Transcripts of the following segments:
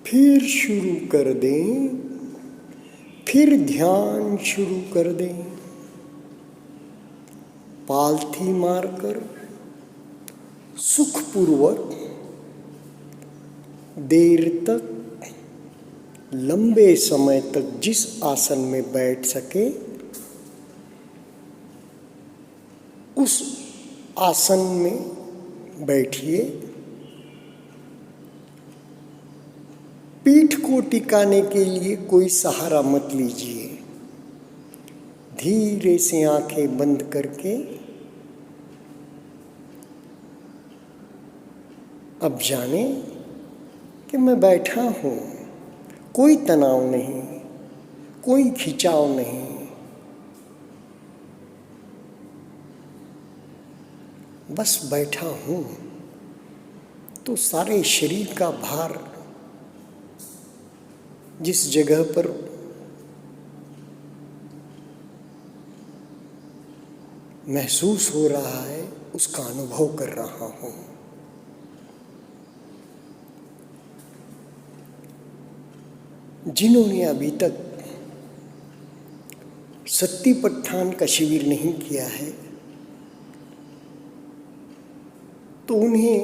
फिर शुरू कर दें, फिर ध्यान शुरू कर दें। पालथी मारकर सुखपूर्वक देर तक, लंबे समय तक जिस आसन में बैठ सके उस आसन में बैठिए। पीठ को टिकाने के लिए कोई सहारा मत लीजिए। धीरे से आंखें बंद करके अब जाने कि मैं बैठा हूँ, कोई तनाव नहीं, कोई खिंचाव नहीं। बस बैठा हूँ तो सारे शरीर का भार जिस जगह पर महसूस हो रहा है उसका अनुभव कर रहा हूँ। जिन्होंने अभी तक सत्तिपट्ठान का शिविर नहीं किया है तो उन्हें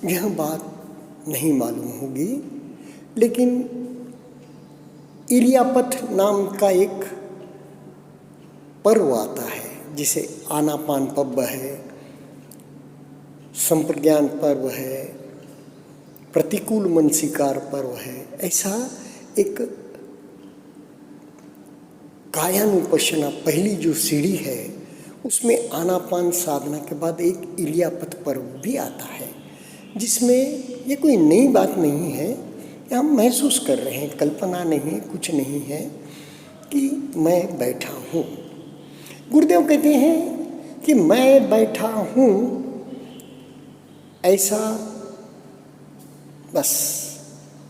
यह बात नहीं मालूम होगी, लेकिन इरियापथ नाम का एक पर्व आता है जिसे आनापान पर्व है, संप्रज्ञान पर्व है, प्रतिकूल मनसिकार पर्व है। ऐसा एक कायानुपश्यना पहली जो सीढ़ी है उसमें आनापान साधना के बाद एक इरियापथ पर्व भी आता है, जिसमें ये कोई नई बात नहीं है। हम महसूस कर रहे हैं, कल्पना नहीं, कुछ नहीं है कि मैं बैठा हूँ। गुरुदेव कहते हैं कि मैं बैठा हूँ ऐसा बस,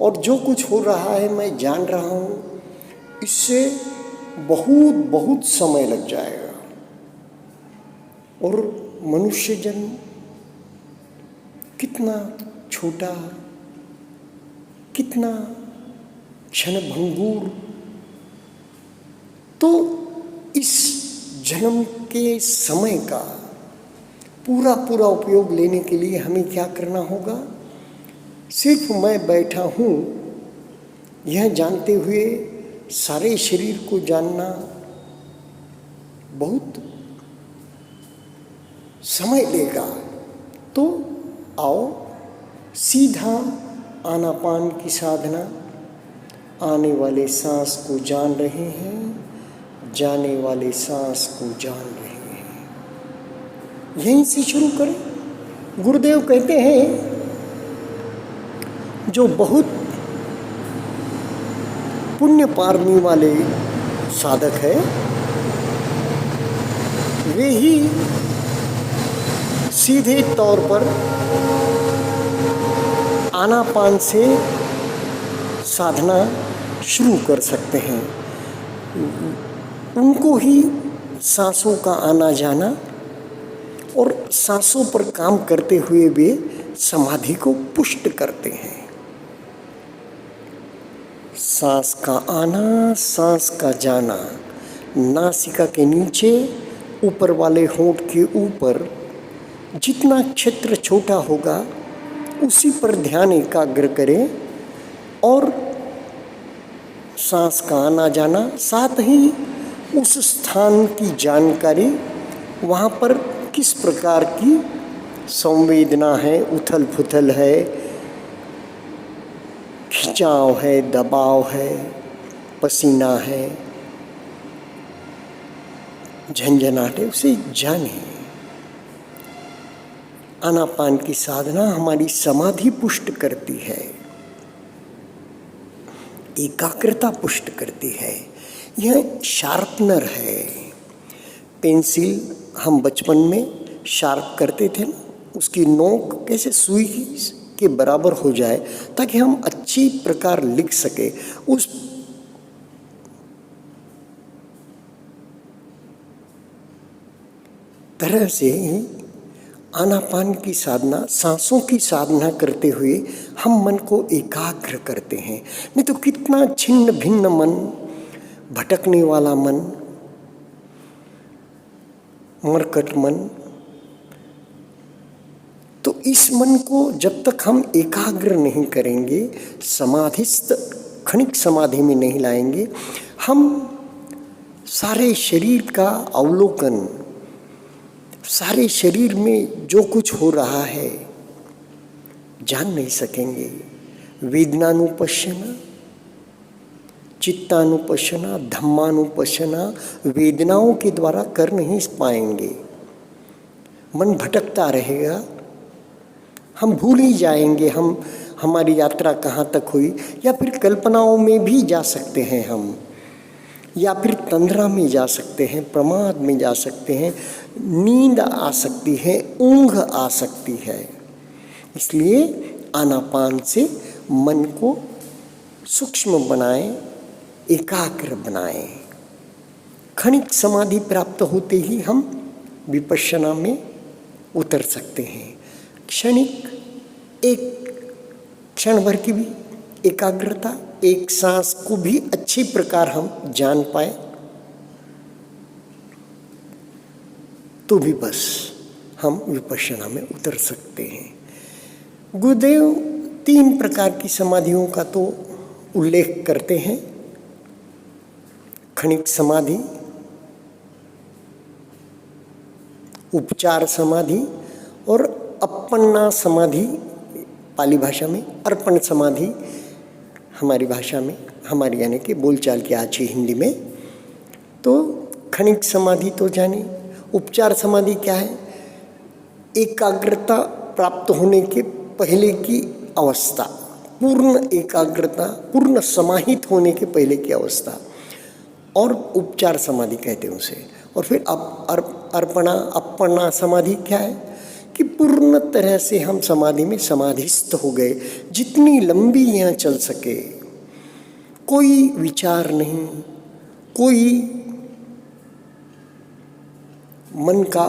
और जो कुछ हो रहा है मैं जान रहा हूँ, इससे बहुत बहुत समय लग जाएगा। और मनुष्य जन्म कितना छोटा, कितना क्षणभंगुर, तो इस जन्म के समय का पूरा पूरा उपयोग लेने के लिए हमें क्या करना होगा? सिर्फ मैं बैठा हूँ यह जानते हुए सारे शरीर को जानना बहुत समय लेगा। तो आओ सीधा आनापान की साधना, आने वाले सांस को जान रहे हैं, जाने वाले सांस को जान रहे हैं, यहीं से शुरू करें। गुरुदेव कहते हैं जो बहुत पुण्य पारमी वाले साधक है वे ही सीधे तौर पर आनापान से साधना शुरू कर सकते हैं। उनको ही सांसों का आना जाना और सांसों पर काम करते हुए वे समाधि को पुष्ट करते हैं। सांस का आना, सांस का जाना, नासिका के नीचे, ऊपर वाले होंठ के ऊपर जितना क्षेत्र छोटा होगा उसी पर ध्यान एकाग्र करें और सांस का आना जाना, साथ ही उस स्थान की जानकारी, वहाँ पर किस प्रकार की संवेदना है, उथल पुथल है, खिंचाव है, दबाव है, पसीना है, झंझनाहट है, उसे जाने। आनापान की साधना हमारी समाधि पुष्ट करती है, एकाग्रता पुष्ट करती है। यह शार्पनर है। पेंसिल हम बचपन में शार्प करते थे ना, उसकी नोक कैसे सुई के बराबर हो जाए ताकि हम अच्छी प्रकार लिख सके। उस तरह से आनापान की साधना, सांसों की साधना करते हुए हम मन को एकाग्र करते हैं। नहीं तो कितना छिन्न भिन्न मन, भटकने वाला मन, मरकट मन। तो इस मन को जब तक हम एकाग्र नहीं करेंगे, समाधिस्थ क्षणिक समाधि में नहीं लाएंगे, हम सारे शरीर का अवलोकन, सारे शरीर में जो कुछ हो रहा है जान नहीं सकेंगे। वेदनानुपश्यना, चित्तानुपश्यना, धम्मानुपश्यना वेदनाओं के द्वारा कर नहीं पाएंगे। मन भटकता रहेगा, हम भूल ही जाएंगे हम हमारी यात्रा कहाँ तक हुई। या फिर कल्पनाओं में भी जा सकते हैं हम, या फिर तंद्रा में जा सकते हैं, प्रमाद में जा सकते हैं, नींद आ सकती है, ऊंघ आ सकती है। इसलिए आनापान से मन को सूक्ष्म बनाएं, एकाग्र बनाएं। क्षणिक समाधि प्राप्त होते ही हम विपश्यना में उतर सकते हैं। क्षणिक, एक क्षण भर की भी एकाग्रता, एक सांस को भी अच्छी प्रकार हम जान पाए तो भी बस हम विपश्यना में उतर सकते हैं। गुरुदेव 3 प्रकार की समाधियों का तो उल्लेख करते हैं। क्षणिक समाधि, उपचार समाधि और अपन्ना समाधि, पाली भाषा में अर्पण समाधि, हमारी भाषा में, हमारी यानी कि बोलचाल की अच्छी हिंदी में तो क्षणिक समाधि तो जाने। उपचार समाधि क्या है? एकाग्रता प्राप्त होने के पहले की अवस्था, पूर्ण एकाग्रता, पूर्ण समाहित होने के पहले की अवस्था, और उपचार समाधि कहते हैं उसे। और फिर अपन्ना समाधि क्या है कि पूर्ण तरह से हम समाधि में समाधिस्थ हो गए, जितनी लंबी यहाँ चल सके, कोई विचार नहीं, कोई मन का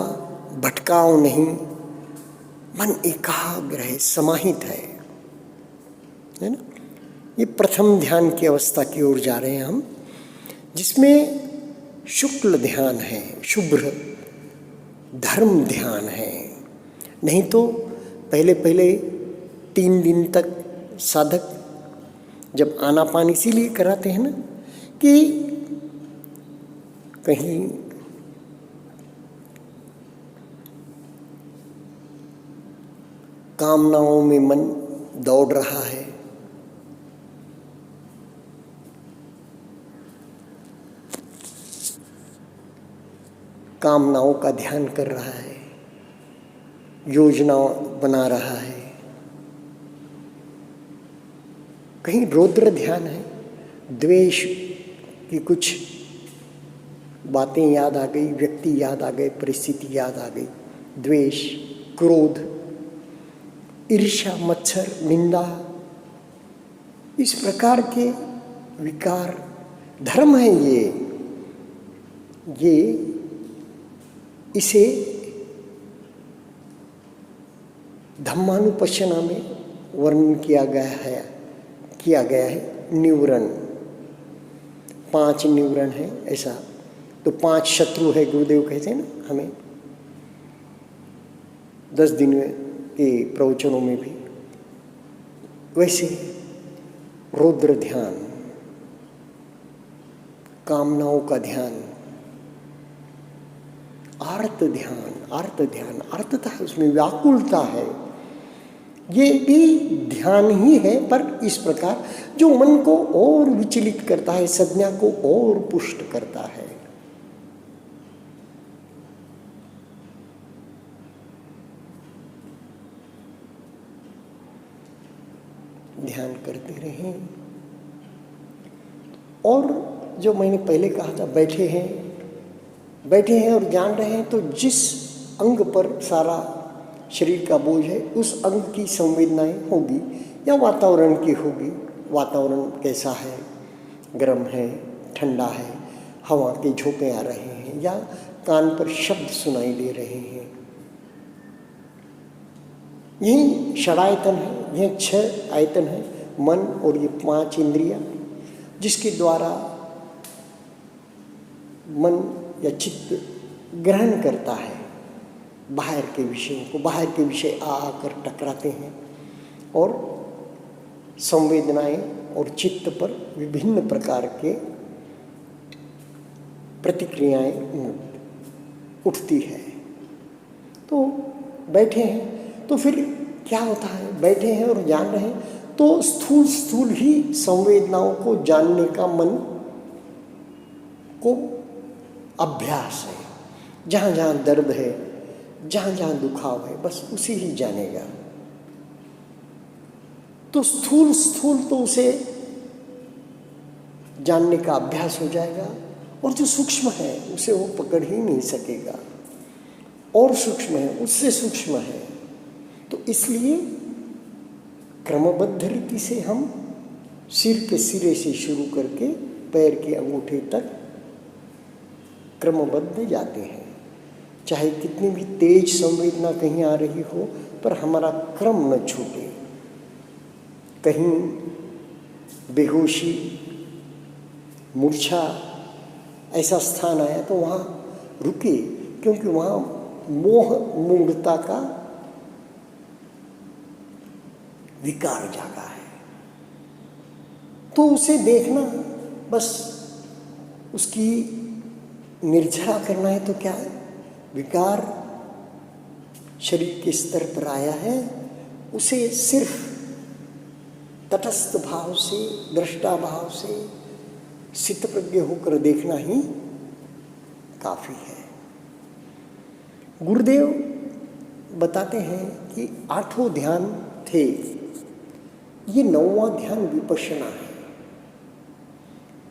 भटकाव नहीं, मन एकाग्र है, समाहित है ना। ये प्रथम ध्यान की अवस्था की ओर जा रहे हैं हम, जिसमें शुक्ल ध्यान है, शुभ्र धर्म ध्यान है। नहीं तो पहले 3 दिन तक साधक जब आनापान इसीलिए कराते हैं ना कि कहीं कामनाओं में मन दौड़ रहा है, कामनाओं का ध्यान कर रहा है, योजना बना रहा है, कहीं रौद्र ध्यान है, द्वेष की कुछ बातें याद आ गई, व्यक्ति याद आ गए, परिस्थिति याद आ गई, द्वेष, क्रोध, ईर्ष्या, मत्सर, निंदा, इस प्रकार के विकार धर्म है ये इसे धम्मानुपश्यना में वर्णन किया गया है। न्यूरन, 5 न्यूरन है ऐसा, तो 5 शत्रु है गुरुदेव कहते हैं ना हमें 10 दिन के प्रवचनों में भी। वैसे रौद्र ध्यान, कामनाओं का ध्यान, आर्त ध्यान, आर्तता है उसमें, व्याकुलता है, ये भी ध्यान ही है, पर इस प्रकार जो मन को और विचलित करता है, संज्ञा को और पुष्ट करता है। ध्यान करते रहें। और जो मैंने पहले कहा था, बैठे हैं और जान रहे हैं, तो जिस अंग पर सारा शरीर का बोझ है उस अंग की संवेदनाएं होगी या वातावरण की होगी। वातावरण कैसा है, गर्म है, ठंडा है, हवा के झोंके आ रहे हैं या कान पर शब्द सुनाई दे रहे हैं, यही षडायतन है, यह 6 आयतन है, मन और ये 5 इंद्रियां, जिसके द्वारा मन या चित्त ग्रहण करता है बाहर के विषयों को। बाहर के विषय आकर टकराते हैं और संवेदनाएं और चित्त पर विभिन्न प्रकार के प्रतिक्रियाएं उठती है। तो बैठे हैं तो फिर क्या होता है, बैठे हैं और जान रहे हैं तो स्थूल स्थूल ही संवेदनाओं को जानने का मन को अभ्यास है। जहाँ जहाँ दर्द है, जहाँ जहाँ दुखाव है, बस उसी ही जानेगा। तो स्थूल स्थूल तो उसे जानने का अभ्यास हो जाएगा, और जो सूक्ष्म है उसे वो पकड़ ही नहीं सकेगा। और सूक्ष्म है, उससे सूक्ष्म है। तो इसलिए क्रमबद्ध रीति से हम सिर के सिरे से शुरू करके पैर के अंगूठे तक क्रमबद्ध जाते हैं। चाहे कितनी भी तेज संवेदना कहीं आ रही हो, पर हमारा क्रम न छूटे। कहीं बेहोशी, मूर्छा ऐसा स्थान आया तो वहाँ रुके, क्योंकि वहाँ मोह मूढ़ता का विकार जागा है। तो उसे देखना, बस उसकी निर्जरा करना है। तो क्या है, विकार शरीर के स्तर पर आया है, उसे सिर्फ तटस्थ भाव से, दृष्टा भाव से स्थितप्रज्ञ होकर देखना ही काफी है। गुरुदेव बताते हैं कि 8 ध्यान थे, ये 9वां ध्यान विपश्यना है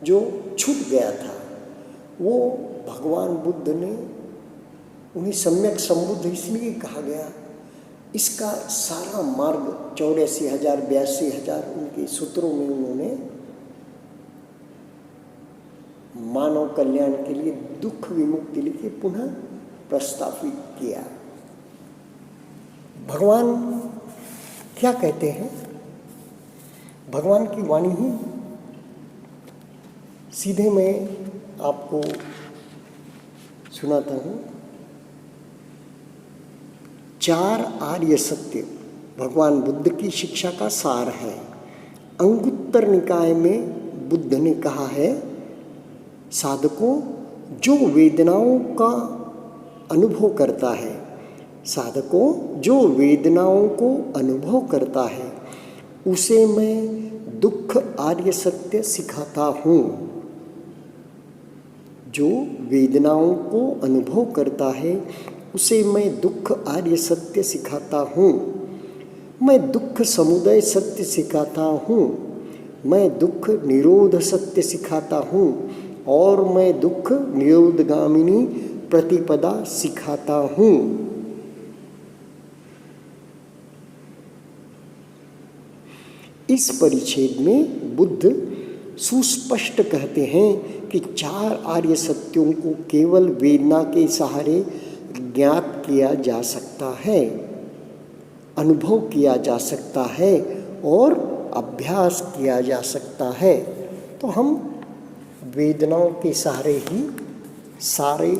जो छूट गया था। वो भगवान बुद्ध ने, उन्हें सम्यक संबुद्ध इसलिए कहा गया, इसका सारा मार्ग 84,000 82,000 उनके सूत्रों में उन्होंने मानव कल्याण के लिए, दुख विमुक्ति के लिए पुनः प्रस्तावित किया। भगवान क्या कहते हैं, भगवान की वाणी ही सीधे मैं आपको सुनाता हूँ। 4 आर्य सत्य भगवान बुद्ध की शिक्षा का सार है। अंगुत्तर निकाय में बुद्ध ने कहा है, साधकों जो वेदनाओं का अनुभव करता है, साधकों जो वेदनाओं को अनुभव करता है, उसे मैं दुख आर्य सत्य सिखाता हूँ। जो वेदनाओं को अनुभव करता है, उसे मैं दुख आर्य सत्य सिखाता हूँ। मैं दुख समुदय सत्य सिखाता हूँ। मैं दुख निरोध सत्य सिखाता हूँ। और मैं दुख निरोधगामिनी प्रतिपदा सिखाता हूँ। इस परिच्छेद में बुद्ध सुस्पष्ट कहते हैं कि 4 आर्य सत्यों को केवल वेदना के सहारे ज्ञात किया जा सकता है, अनुभव किया जा सकता है और अभ्यास किया जा सकता है। तो हम वेदनाओं के सहारे ही सारे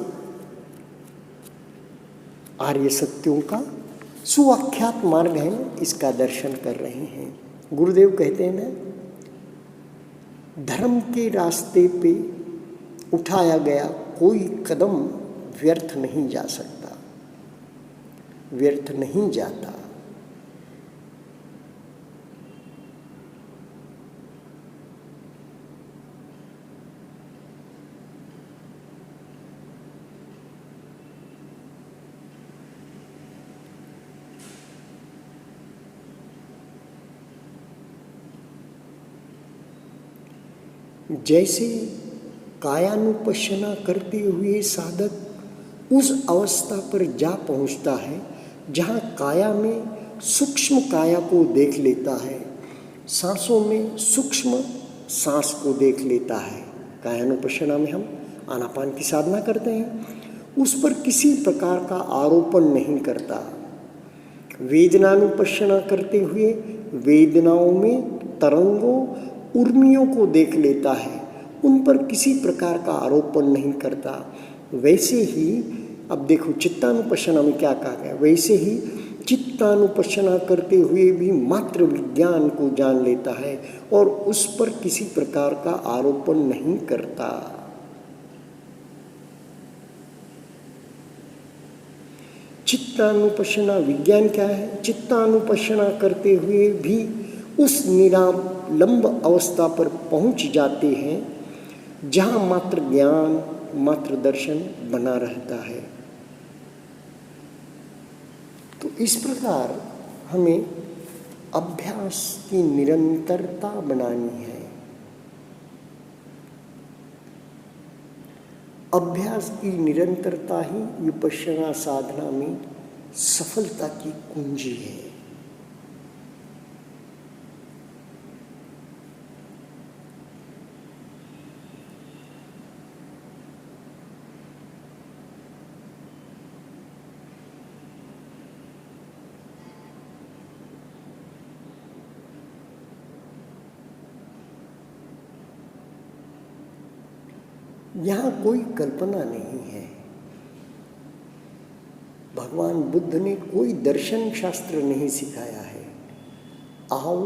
आर्य सत्यों का सुव्याख्यात मार्ग है, इसका दर्शन कर रहे हैं। गुरुदेव कहते हैं ना, धर्म के रास्ते पे उठाया गया कोई कदम व्यर्थ नहीं जा सकता, व्यर्थ नहीं जाता। जैसे कायानुपश्यना करते हुए साधक उस अवस्था पर जा पहुंचता है जहां काया में सूक्ष्म काया को देख लेता है, सांसों में सूक्ष्म सांस को देख लेता है। कायानुपश्यना में हम आनापान की साधना करते हैं, उस पर किसी प्रकार का आरोपण नहीं करता वेदनानुपश्यना करते हुए वेदनाओं में तरंगों उर्मियों को देख लेता है, उन पर किसी प्रकार का आरोपण नहीं करता। वैसे ही अब देखो चित्तानुपश्यना में क्या कहा गया, वैसे ही चित्तानुपश्यना करते हुए भी मात्र विज्ञान को जान लेता है और उस पर किसी प्रकार का आरोपण नहीं करता। चित्तानुपश्यना विज्ञान क्या है? चित्तानुपश्यना करते हुए भी उस निरालंब अवस्था पर पहुंच जाते हैं जहां मात्र ज्ञान, मात्र दर्शन बना रहता है। तो इस प्रकार हमें अभ्यास की निरंतरता बनानी है। अभ्यास की निरंतरता ही विपश्यना साधना में सफलता की कुंजी है। यहाँ कोई कल्पना नहीं है। भगवान बुद्ध ने कोई दर्शन शास्त्र नहीं सिखाया है। आओ,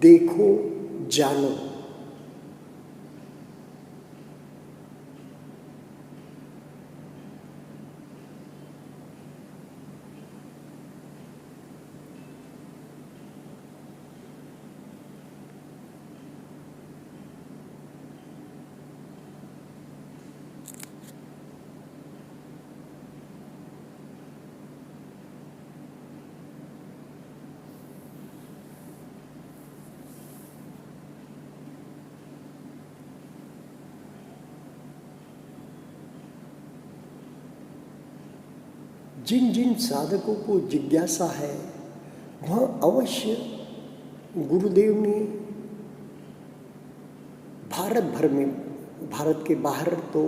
देखो, जानो। जिन जिन साधकों को जिज्ञासा है वह अवश्य गुरुदेव ने भारत भर में, भारत के बाहर तो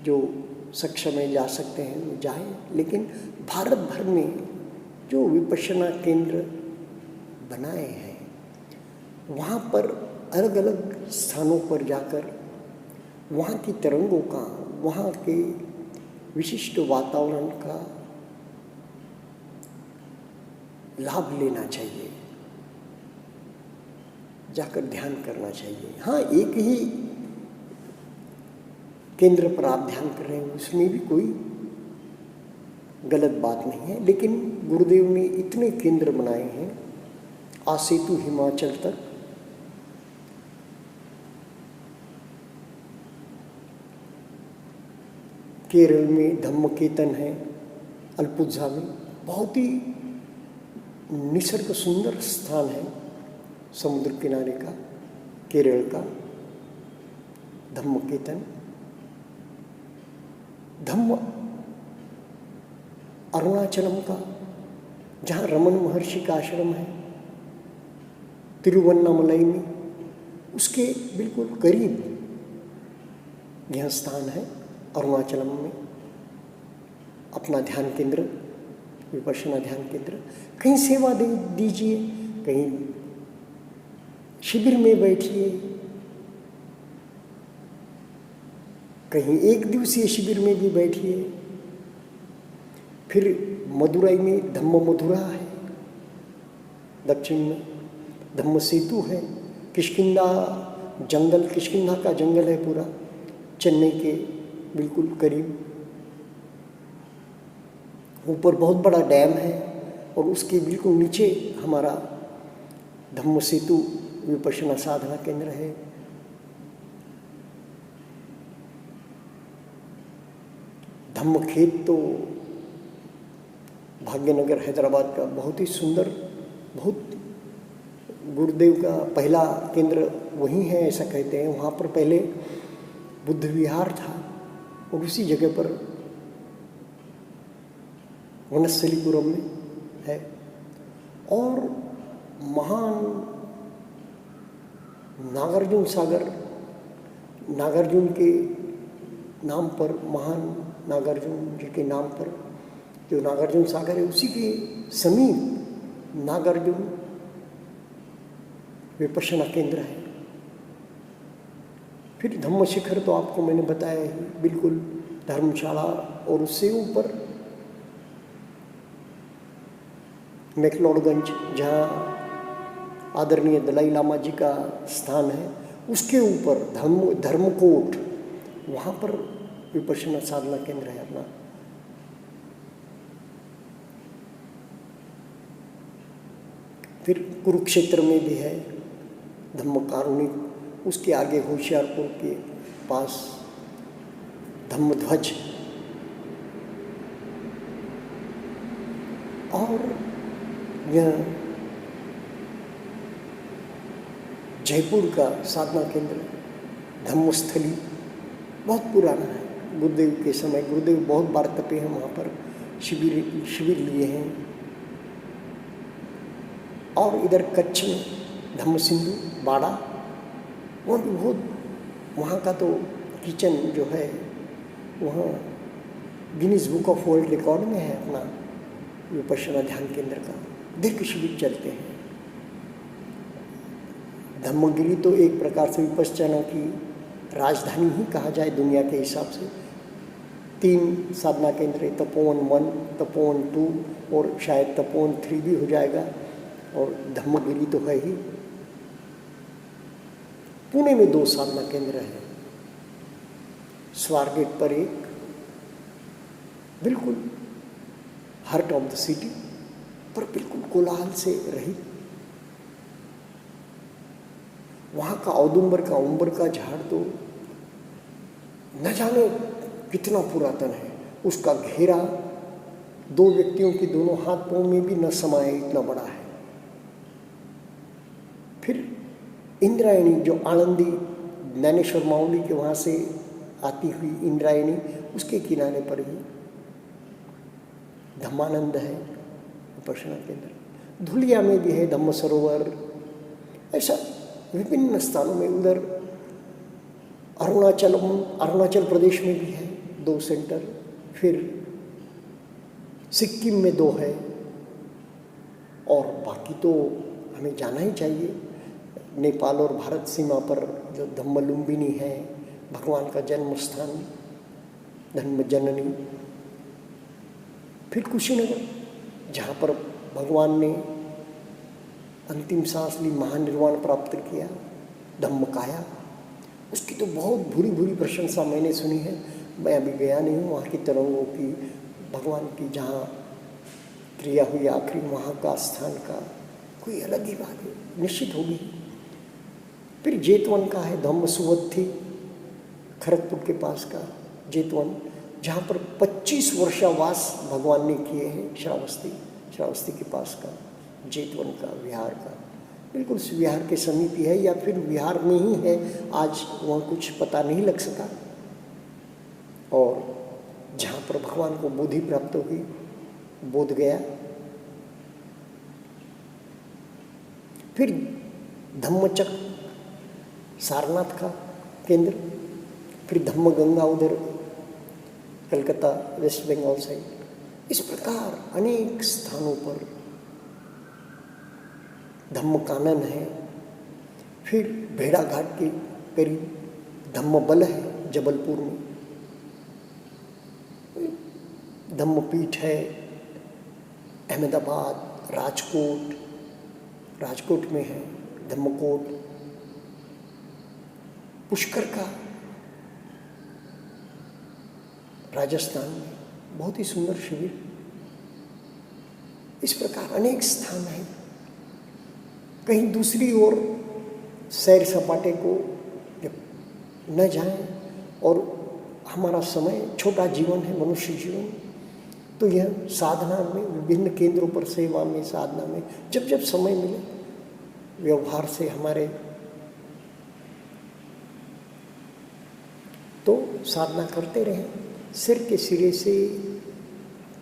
जो सक्षम है जा सकते हैं वो जाए, लेकिन भारत भर में जो विपश्यना केंद्र बनाए हैं वहाँ पर अलग अलग स्थानों पर जाकर वहाँ की तरंगों का, वहाँ के विशिष्ट वातावरण का लाभ लेना चाहिए, जाकर ध्यान करना चाहिए। हाँ, एक ही केंद्र पर आप ध्यान कर रहे हैं उसमें भी कोई गलत बात नहीं है, लेकिन गुरुदेव ने इतने केंद्र बनाए हैं आसेतु हिमाचल तक, केरल में धम्मकेतन है, अल्पुझा में बहुत ही निसर्ग सुंदर स्थान है समुद्र किनारे का, केरल का धम्मकेतन। धम्म अरुणाचलम का जहाँ रमन महर्षि का आश्रम है तिरुवन्नामलाई में, उसके बिल्कुल करीब यह स्थान है अरुणाचलम में अपना ध्यान केंद्र, विपश्यना ध्यान केंद्र। कहीं सेवा दे दीजिए, कहीं शिविर में बैठिए, कहीं एक दिवसीय शिविर में भी बैठिए। फिर मदुरई में धम्म मधुरा है, दक्षिण में धम्म सेतु है, किष्किंधा जंगल, किष्किंधा का जंगल है पूरा चेन्नई के बिल्कुल करीब। ऊपर बहुत बड़ा डैम है और उसके बिल्कुल नीचे हमारा धम्म सेतु विपश्यना साधना केंद्र है। धम्म खेत तो भाग्यनगर हैदराबाद का बहुत ही सुंदर, बहुत गुरुदेव का पहला केंद्र वहीं है ऐसा कहते हैं। वहाँ पर पहले बुद्ध विहार था और उसी जगह पर वनस्थलीपुरम में है। और महान नागार्जुन सागर, नागार्जुन के नाम पर, महान नागार्जुन जी के नाम पर जो नागार्जुन सागर है उसी के समीप नागार्जुन विपश्यना केंद्र है। फिर धम्म शिखर तो आपको मैंने बताया ही, बिल्कुल धर्मशाला, और उससे ऊपर मैक्लोडगंज जहाँ आदरणीय दलाई लामा जी का स्थान है, उसके ऊपर धर्मकोट, वहाँ पर विपश्यना साधना केंद्र है अपना। फिर कुरुक्षेत्र में भी है धम्म कारुणिक, उसके आगे होशियारपुर के पास धम्मध्वज, और यह जयपुर का साधना केंद्र धम्मस्थली बहुत पुराना है। गुरुदेव के समय गुरुदेव बहुत बार तपे हैं वहाँ पर, शिविर लिए हैं। और इधर कच्छ में धम्म सिंधु बाड़ा, वहाँ भी बहुत, वहाँ का तो किचन जो है वहाँ Guinness book of world record में है अपना विपश्यना ध्यान केंद्र का। दीर्घ शिविर चलते हैं। धम्मगिरी तो एक प्रकार से विपश्यना की राजधानी ही कहा जाए दुनिया के हिसाब से। 3 साधना केंद्र है, तपोवन 1, तपोवन 2 और शायद तपोवन 3 भी हो जाएगा, और धम्मगिरी तो है ही। पुणे में 2 साधना केंद्र हैं, स्वारगेट पर एक, बिल्कुल हार्ट ऑफ द सिटी पर बिल्कुल कोलाहल से रहित। वहाँ का औदुंबर का उम्बर का झाड़ तो न जाने कितना पुरातन है, उसका घेरा 2 व्यक्तियों की दोनों हाथ पांव में भी न समाये, इतना बड़ा है। फिर इंद्रायणी जो आनंदी ज्ञानेश्वर माउली के वहाँ से आती हुई इंद्रायणी, उसके किनारे पर ही धम्मानंद है विपश्यना केंद्र। धुलिया में भी है धम्म सरोवर। ऐसा विभिन्न स्थानों में, उधर अरुणाचल प्रदेश में भी है 2 सेंटर। फिर सिक्किम में 2 है, और बाकी तो हमें जाना ही चाहिए। नेपाल और भारत सीमा पर जो धम्मलुम्बिनी है, भगवान का जन्म स्थान, धम्म जननी। फिर कुशीनगर, जहाँ पर भगवान ने अंतिम सांस ली, महानिर्वाण प्राप्त किया, धम्मकाया, उसकी तो बहुत भूरी भूरी प्रशंसा मैंने सुनी है। मैं अभी गया नहीं हूँ, वहाँ की तरंगों की, भगवान की जहाँ क्रिया हुई आखिरी, वहाँ का स्थान का कोई अलग ही बात है, निश्चित होगी। फिर जेतवन का है धम्म सुवत्थी, खड़गपुर के पास का जेतवन, जहाँ पर 25 वर्षावास भगवान ने किए हैं। श्रावस्ती के पास का जेतवन का विहार का, बिल्कुल विहार के समीप ही है, या फिर विहार में ही है, आज वहाँ कुछ पता नहीं लग सका। और जहाँ पर भगवान को बोधि प्राप्त हुई, बोध गया। फिर धम्मचक सारनाथ का केंद्र, फिर धम्मगंगा उधर कलकत्ता वेस्ट बंगाल साइड। इस प्रकार अनेक स्थानों पर धम्मकानन है। फिर भेड़ाघाट के करीब धम्मबल है जबलपुर में, धम्मपीठ है अहमदाबाद, राजकोट में है धम्मकोट। पुष्कर का राजस्थान में बहुत ही सुंदर शिविर। इस प्रकार अनेक स्थान हैं। कहीं दूसरी ओर सैर सपाटे को जब न जाएं, और हमारा समय छोटा जीवन है, मनुष्य जीवन, तो यह साधना में, विभिन्न केंद्रों पर सेवा में, साधना में जब जब समय मिले, व्यवहार से हमारे, तो साधना करते रहें, सिर के सिरे से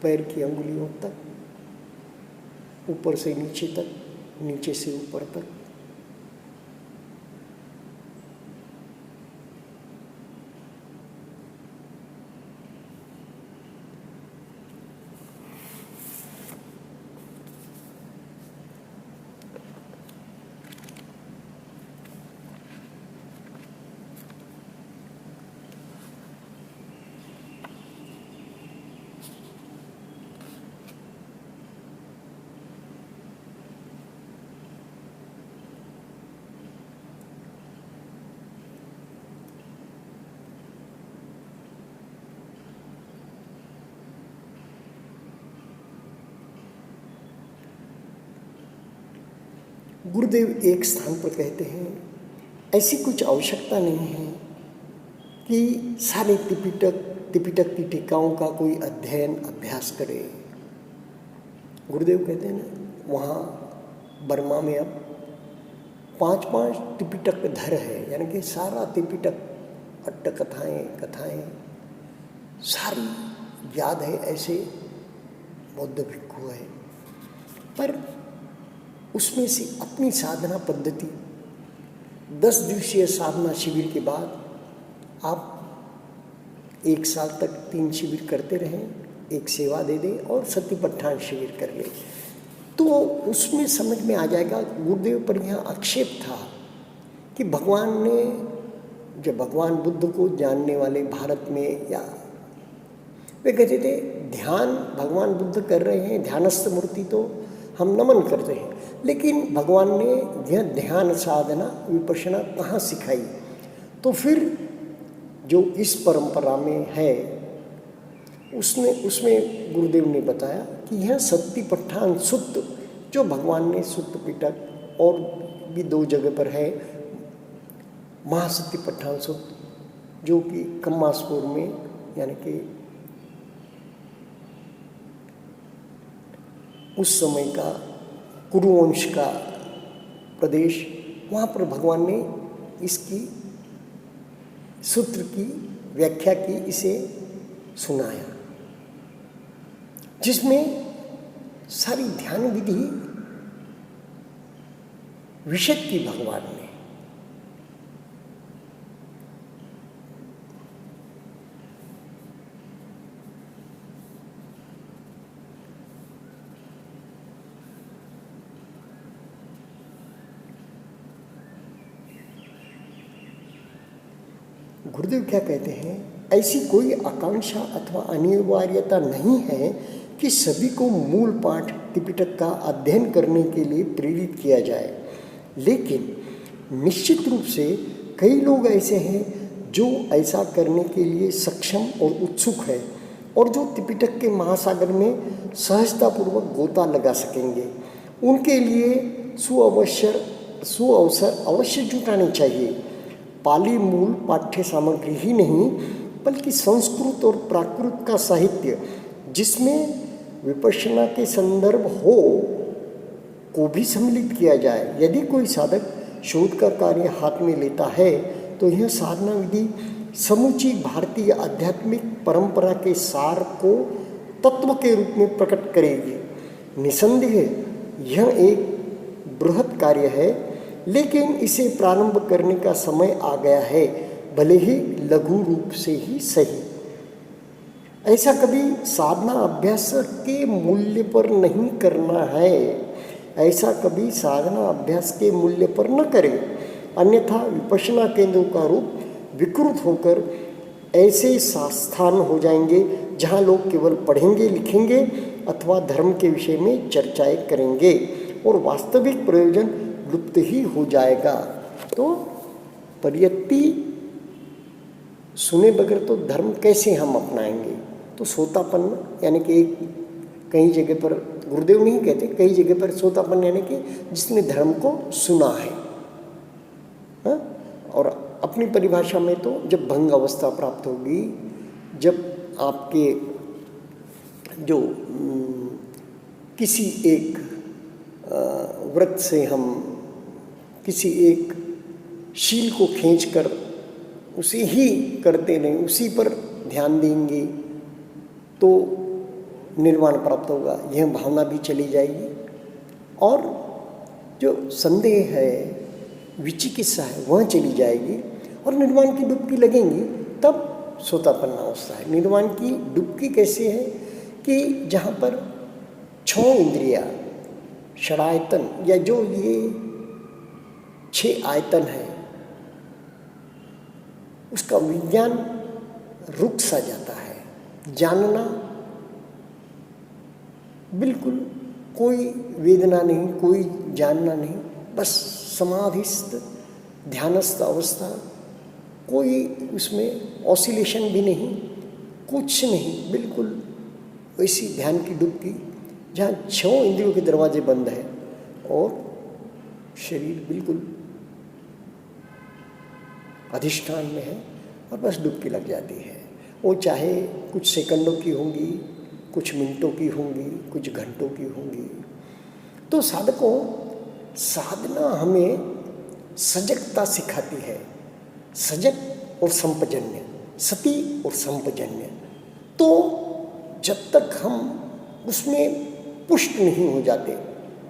पैर की अंगुलियों तक, ऊपर से नीचे तक, नीचे से ऊपर तक। गुरुदेव एक स्थान पर कहते हैं, ऐसी कुछ आवश्यकता नहीं है कि सारे त्रिपिटक की टीकाओं का कोई अध्ययन अभ्यास करे। गुरुदेव कहते हैं ना, वहाँ बर्मा में अब 5-5 त्रिपिटक धर है, यानी कि सारा त्रिपिटक, अट्ट कथाएँ सारी याद है। ऐसे बौद्ध भिक्षु है, पर उसमें से अपनी साधना पद्धति 10 दिवसीय साधना शिविर के बाद आप 1 साल तक 3 शिविर करते रहें, एक सेवा दे दें और सतिपट्ठान शिविर कर लें, तो उसमें समझ में आ जाएगा। गुरुदेव पर यहाँ आक्षेप था कि भगवान ने, जब भगवान बुद्ध को जानने वाले भारत में, या वे कहते थे ध्यान भगवान बुद्ध कर रहे हैं, ध्यानस्थ मूर्ति तो हम नमन करते हैं, लेकिन भगवान ने यह ध्यान साधना विपश्यना कहाँ सिखाई? तो फिर जो इस परंपरा में है उसमें गुरुदेव ने बताया कि यह सतिपट्ठान सुत्त, जो भगवान ने सुत्त पिटक और भी 2 जगह पर है, महासतिपट्ठान सुत्त, जो कि कम्मासपुर में, यानी कि उस समय का कुरुवंश का प्रदेश, वहाँ पर भगवान ने इसकी सूत्र की व्याख्या की, इसे सुनाया, जिसमें सारी ध्यान विधि विशद की भगवान ने। गुरुदेव क्या कहते हैं, ऐसी कोई आकांक्षा अथवा अनिवार्यता नहीं है कि सभी को मूल पाठ त्रिपिटक का अध्ययन करने के लिए प्रेरित किया जाए, लेकिन निश्चित रूप से कई लोग ऐसे हैं जो ऐसा करने के लिए सक्षम और उत्सुक है और जो त्रिपिटक के महासागर में सहजतापूर्वक गोता लगा सकेंगे। उनके लिए सुअवसर अवश्य जुटाने चाहिए। पाली मूल पाठ्य सामग्री ही नहीं, बल्कि संस्कृत और प्राकृत का साहित्य जिसमें विपश्यना के संदर्भ हो को भी सम्मिलित किया जाए। यदि कोई साधक शोध का कार्य हाथ में लेता है तो यह साधना विधि समूची भारतीय आध्यात्मिक परंपरा के सार को तत्व के रूप में प्रकट करेगी। निसंदेह यह एक बृहत् कार्य है, लेकिन इसे प्रारंभ करने का समय आ गया है, भले ही लघु रूप से ही सही। ऐसा कभी साधना अभ्यास के मूल्य पर नहीं करना है, ऐसा कभी साधना अभ्यास के मूल्य पर न करें, अन्यथा विपश्यना केंद्रों का रूप विकृत होकर ऐसे स्थान हो जाएंगे जहां लोग केवल पढ़ेंगे लिखेंगे अथवा धर्म के विषय में चर्चाएं करेंगे और वास्तविक प्रयोजन लुप्त ही हो जाएगा। तो परियत्ति सुने बगैर तो धर्म कैसे हम अपनाएंगे? तो सोतापन्न, यानी कि कई जगह पर गुरुदेव नहीं कहते, कई जगह पर सोतापन्न यानी कि जिसने धर्म को सुना है, हा? और अपनी परिभाषा में तो जब भंग अवस्था प्राप्त होगी, जब आपके जो किसी एक व्रत से हम किसी एक शील को खींचकर उसे ही करते नहीं, उसी पर ध्यान देंगे तो निर्वाण प्राप्त होगा, यह भावना भी चली जाएगी। और जो संदेह है, विचिकित्सा है, वह चली जाएगी और निर्वाण की डुबकी लगेंगी, तब सोतापन्न अवस्था है। निर्वाण की डुबकी कैसे है कि जहाँ पर 6 इंद्रिया, षडायतन या जो ये 6 आयतन है, उसका विज्ञान रुक सा जाता है। जानना बिल्कुल कोई वेदना नहीं, कोई जानना नहीं, बस समाधिस्थ ध्यानस्थ अवस्था, कोई उसमें ऑसिलेशन भी नहीं, कुछ नहीं, बिल्कुल वैसी ध्यान की डुबकी जहाँ 6 इंद्रियों के दरवाजे बंद हैं और शरीर बिल्कुल अधिष्ठान में है और बस डुबकी लग जाती है। वो चाहे कुछ सेकंडों की होंगी, कुछ मिनटों की होंगी, कुछ घंटों की होंगी। तो साधकों, साधना हमें सजगता सिखाती है, सजग और संपजन्य, सती और संपजन्य। तो जब तक हम उसमें पुष्ट नहीं हो जाते,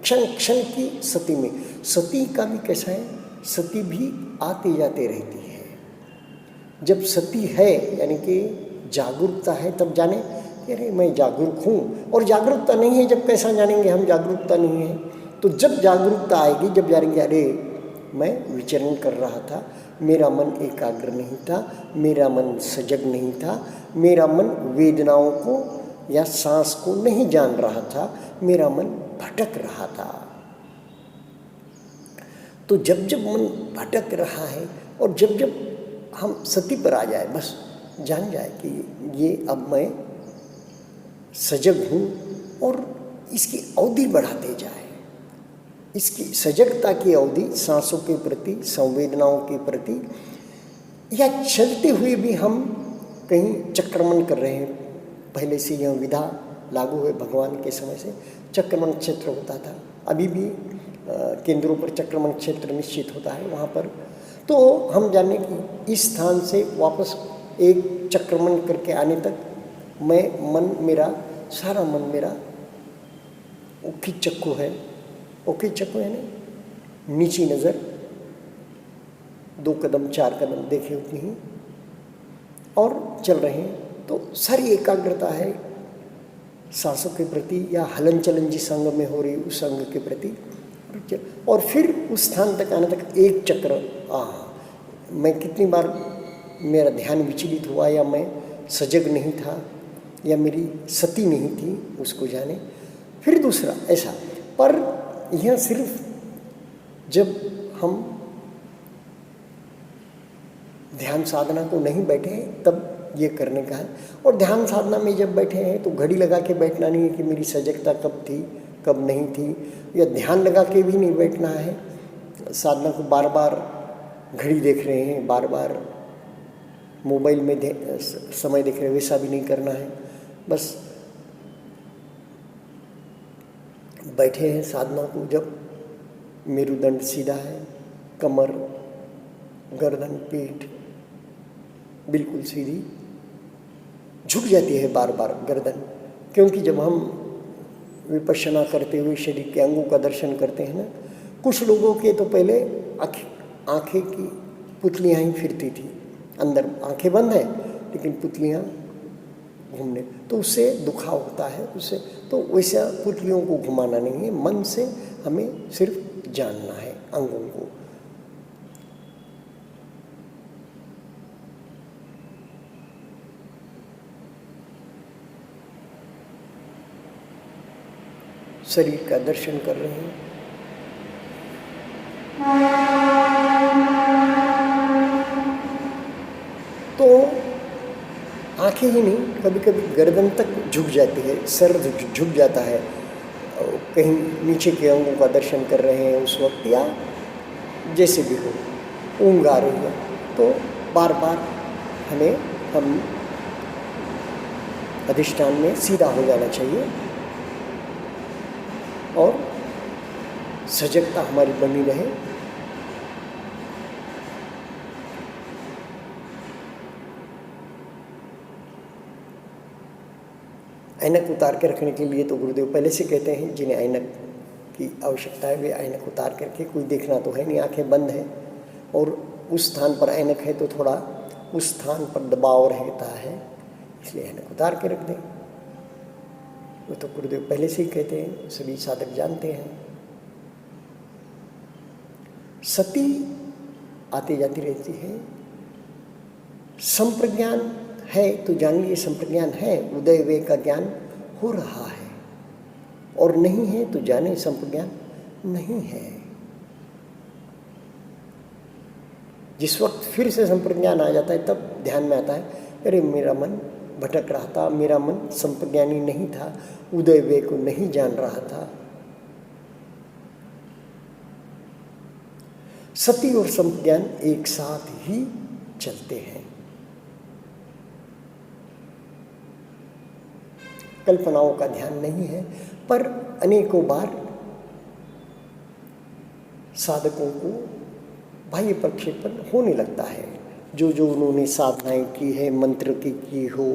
क्षण क्षण की सती में, सती का भी कैसा है, सती भी आते जाते रहती है। जब सती है यानी कि जागरूकता है, तब जाने अरे मैं जागरूक हूँ, और जागरूकता नहीं है जब कैसा जानेंगे हम जागरूकता नहीं है। तो जब जागरूकता आएगी, जब जानेंगे अरे मैं विचरण कर रहा था, मेरा मन एकाग्र नहीं था, मेरा मन सजग नहीं था, मेरा मन वेदनाओं को या सांस को नहीं जान रहा था, मेरा मन भटक रहा था। तो जब जब मन भटक रहा है और जब जब हम सती पर आ जाए, बस जान जाए कि ये अब मैं सजग हूँ, और इसकी अवधि बढ़ाते जाए, इसकी सजगता की अवधि सांसों के प्रति, संवेदनाओं के प्रति, या चलते हुए भी हम कहीं चक्रमण कर रहे हैं। पहले से यह विधा लागू है भगवान के समय से, चक्रमण क्षेत्र होता था, अभी भी केंद्रों पर चक्रमण क्षेत्र निश्चित होता है वहाँ पर। तो हम जाने कि इस स्थान से वापस एक चक्रमण करके आने तक मेरा सारा मन मेरा ओखी चक्कू है, ओखी चक्कू है ना, नीची नज़र, 2 कदम 4 कदम देखे उतनी ही, और चल रहे हैं। तो सारी एकाग्रता है सांसों के प्रति या हलन चलन जिस अंग में हो रही उस अंग के प्रति, और फिर उस स्थान तक आने तक एक चक्र। मैं कितनी बार मेरा ध्यान विचलित हुआ, या मैं सजग नहीं था, या मेरी सती नहीं थी, उसको जाने। फिर दूसरा ऐसा, पर यह सिर्फ जब हम ध्यान साधना को नहीं बैठे हैं तब ये करने का है। और ध्यान साधना में जब बैठे हैं तो घड़ी लगा के बैठना नहीं है कि मेरी सजगता कब थी कब नहीं थी, या ध्यान लगा के भी नहीं बैठना है। साधना को बार बार घड़ी देख रहे हैं, बार बार मोबाइल में समय देख रहे हैं, वैसा भी नहीं करना है। बस बैठे हैं साधना को, जब मेरुदंड सीधा है, कमर, गर्दन, पीठ बिल्कुल सीधी, झुक जाती है बार बार गर्दन, क्योंकि जब हम विपश्यना करते हुए शरीर के अंगों का दर्शन करते हैं ना, कुछ लोगों के तो पहले आँखें की पुतलियाँ ही फिरती थी, अंदर आँखें बंद है लेकिन पुतलियाँ घूमने, तो उससे दुखाव होता है उससे। तो वैसा पुतलियों को घुमाना नहीं है, मन से हमें सिर्फ जानना है अंगों को। शरीर का दर्शन कर रहे हैं। तो आंखें ही नहीं, कभी कभी गर्दन तक झुक जाती है, सर झुक जाता है, कहीं नीचे के अंगों का दर्शन कर रहे हैं उस वक्त, या जैसे भी हो, ऊँघ आ रही है, तो बार बार हम अधिष्ठान में सीधा हो जाना चाहिए और सजगता हमारी बनी रहे। ऐनक उतार के रखने के लिए तो गुरुदेव पहले से कहते हैं, जिन्हें ऐनक की आवश्यकता है वे ऐनक उतार करके, कोई देखना तो है नहीं, आंखें बंद है, और उस स्थान पर ऐनक है तो थोड़ा उस स्थान पर दबाव रहता है, इसलिए ऐनक उतार के रख दें। वो तो गुरुदेव पहले से ही कहते हैं, सभी साधक जानते हैं। सती आती जाती रहती है। संप्रज्ञान है तो जानिए संप्रज्ञान है, उदय वे का ज्ञान हो रहा है, और नहीं है तो जाने संप्रज्ञान नहीं है। जिस वक्त फिर से संप्रज्ञान आ जाता है तब ध्यान में आता है, अरे मेरा मन भटक रहा था, मेरा मन संप्रज्ञानी नहीं था, उदय वे को नहीं जान रहा था। सति और संज्ञान एक साथ ही चलते हैं। कल्पनाओं का ध्यान नहीं है, पर अनेकों बार साधकों को बाह्य प्रक्षेपण होने लगता है। जो जो उन्होंने साधनाएं की है, मंत्र की हो,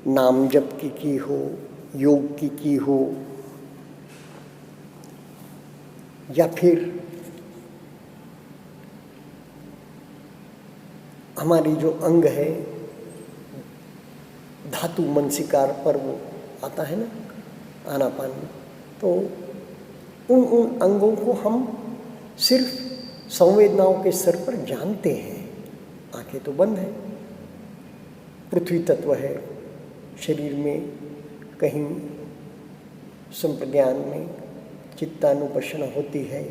नाम जप की हो, योग की हो, या फिर हमारी जो अंग है धातु मनसिकार पर वो आता है ना आनापान, तो उन अंगों को हम सिर्फ संवेदनाओं के स्तर पर जानते हैं। आंखें तो बंद है, पृथ्वी तत्व है शरीर में, कहीं संप्रज्ञान में चित्तानुपश्यना होती है,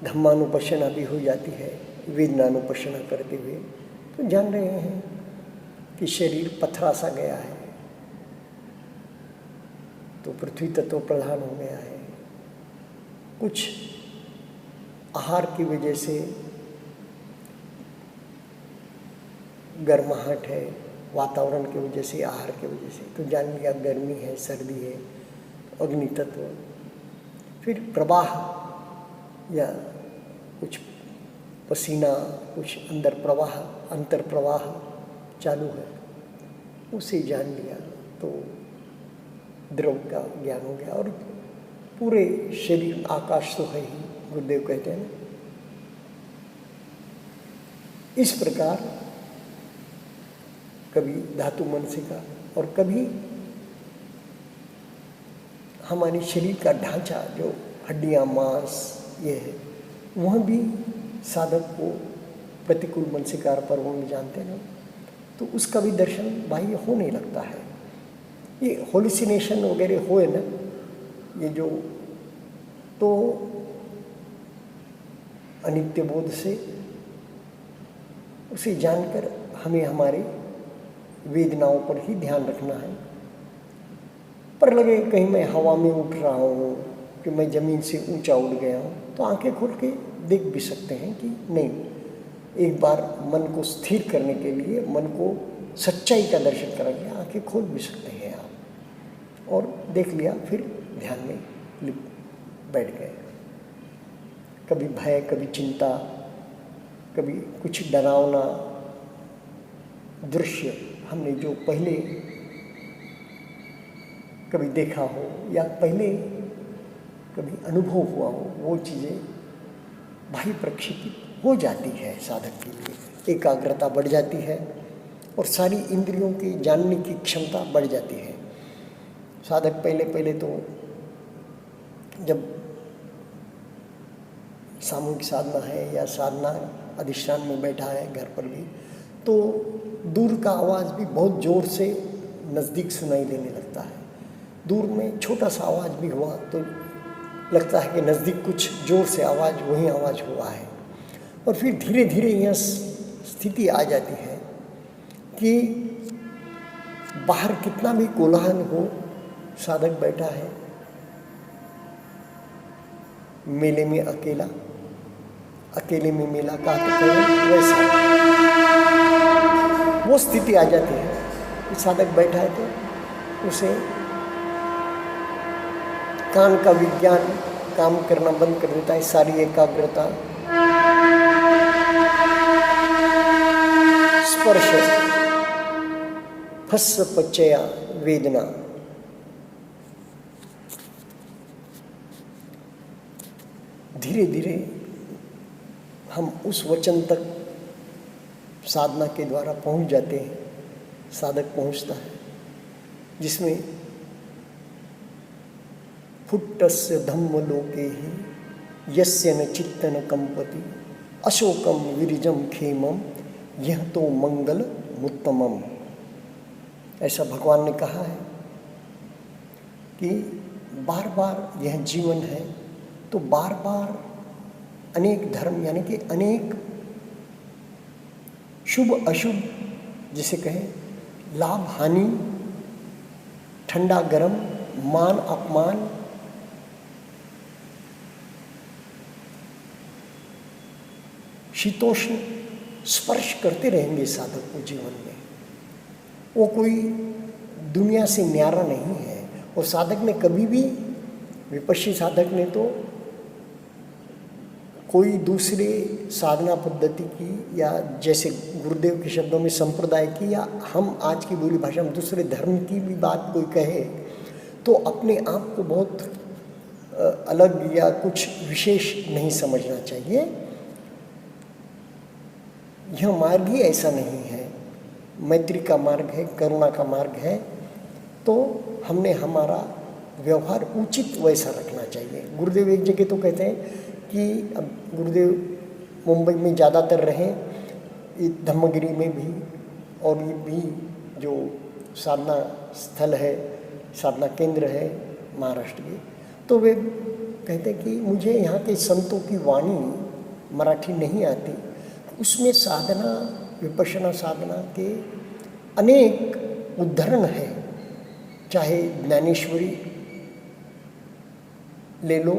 धम्मानुपश्यना भी हो जाती है, वेदनानुपश्यना करते हुए तो जान रहे हैं कि शरीर पथरा सा गया है, तो पृथ्वी तत्व प्रधान हो गया है। कुछ आहार की वजह से गर्माहट है, वातावरण की वजह से, आहार की वजह से, तो जान लिया गर्मी है, सर्दी है, तो अग्नि तत्व। फिर प्रवाह या कुछ पसीना, कुछ अंदर प्रवाह, अंतर प्रवाह चालू है, उसे जान लिया तो द्रव का ज्ञान हो गया। और पूरे शरीर आकाश तो है ही, गुरुदेव कहते हैं। इस प्रकार कभी धातु मनसिका और कभी हमारे शरीर का ढांचा, जो हड्डियां, मांस ये है, वह भी साधक को प्रतिकूल मनसिकार पर्वों में जानते हैं, तो उसका भी दर्शन बाह्य होने लगता है। ये होलिसिनेशन वगैरह होए ना, ये जो, तो अनित्य बोध से उसे जानकर हमें हमारी वेदनाओं पर ही ध्यान रखना है। पर लगे कहीं मैं हवा में उठ रहा हूँ, कि मैं ज़मीन से ऊंचा उड़ गया हूँ, तो आंखें खोल के देख भी सकते हैं कि नहीं, एक बार मन को स्थिर करने के लिए, मन को सच्चाई का दर्शन कराने, आंखें खोल भी सकते हैं आप, और देख लिया, फिर ध्यान में बैठ गए। कभी भय, कभी चिंता, कभी कुछ डरावना दृश्य हमने जो पहले कभी देखा हो या पहले कभी अनुभव हुआ हो, वो चीज़ें बाह्य प्रक्षेपित हो जाती है साधक के लिए। एकाग्रता बढ़ जाती है और सारी इंद्रियों की जानने की क्षमता बढ़ जाती है। साधक पहले तो जब सामूहिक साधना है या साधना अधिष्ठान में बैठा है घर पर भी, तो दूर का आवाज़ भी बहुत ज़ोर से नज़दीक सुनाई देने लगता है। दूर में छोटा सा आवाज़ भी हुआ तो लगता है कि नज़दीक कुछ ज़ोर से आवाज़, वही आवाज़ हुआ है। और फिर धीरे धीरे यह स्थिति आ जाती है कि बाहर कितना भी कोलाहल हो, साधक बैठा है मेले में अकेला, अकेले में मेला का वैसा वो स्थिति आ जाती है कि साधक बैठा है तो उसे कान का विज्ञान काम करना बंद कर देता है, सारी एकाग्रता स्पर्श, फस्स पच्चया वेदना, धीरे धीरे हम उस वचन तक साधना के द्वारा पहुंच जाते हैं। साधक पहुंचता है जिसमें फुट्टस्य धम्म लोके ही यस्य न चित्त न कंपति अशोकम विरजम खेमम यह तो मंगल मुत्तमम। ऐसा भगवान ने कहा है कि बार बार यह जीवन है, तो बार बार अनेक धर्म यानी कि अनेक शुभ अशुभ, जिसे कहें लाभ हानि, ठंडा गरम, मान अपमान, शीतोष्ण स्पर्श करते रहेंगे साधक को जीवन में। वो कोई दुनिया से न्यारा नहीं है। और साधक ने कभी भी, विपश्ची साधक ने तो कोई दूसरे साधना पद्धति की, या जैसे गुरुदेव के शब्दों में संप्रदाय की, या हम आज की बोली भाषा में दूसरे धर्म की भी बात कोई कहे तो अपने आप को बहुत अलग या कुछ विशेष नहीं समझना चाहिए। यह मार्ग ही ऐसा नहीं है, मैत्री का मार्ग है, करुणा का मार्ग है। तो हमने हमारा व्यवहार उचित वैसा रखना चाहिए। गुरुदेव एक जगह तो कहते हैं कि अब गुरुदेव मुंबई में ज़्यादातर रहे, धम्मगिरी में भी, और ये भी जो साधना स्थल है, साधना केंद्र है महाराष्ट्र के, तो वे कहते हैं कि मुझे यहाँ के संतों की वाणी मराठी नहीं आती, उसमें साधना, विपश्यना साधना के अनेक उदाहरण हैं। चाहे ज्ञानेश्वरी ले लो,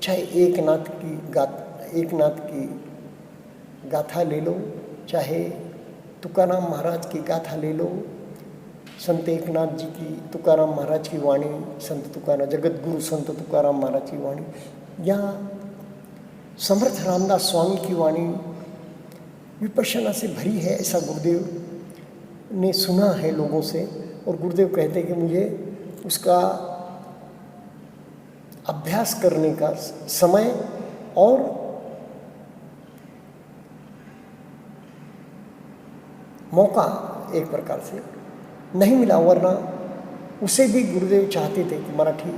चाहे एकनाथ की गाथा ले लो, चाहे तुकाराम महाराज की गाथा ले लो, संत एकनाथ जी की, तुकाराम महाराज की वाणी, संत तुकाराम, जगत गुरु संत तुकाराम महाराज की वाणी, या समर्थ रामदास स्वामी की वाणी विपश्यना से भरी है, ऐसा गुरुदेव ने सुना है लोगों से। और गुरुदेव कहते हैं कि मुझे उसका अभ्यास करने का समय और मौका एक प्रकार से नहीं मिला, वरना उसे भी गुरुदेव चाहते थे कि मराठी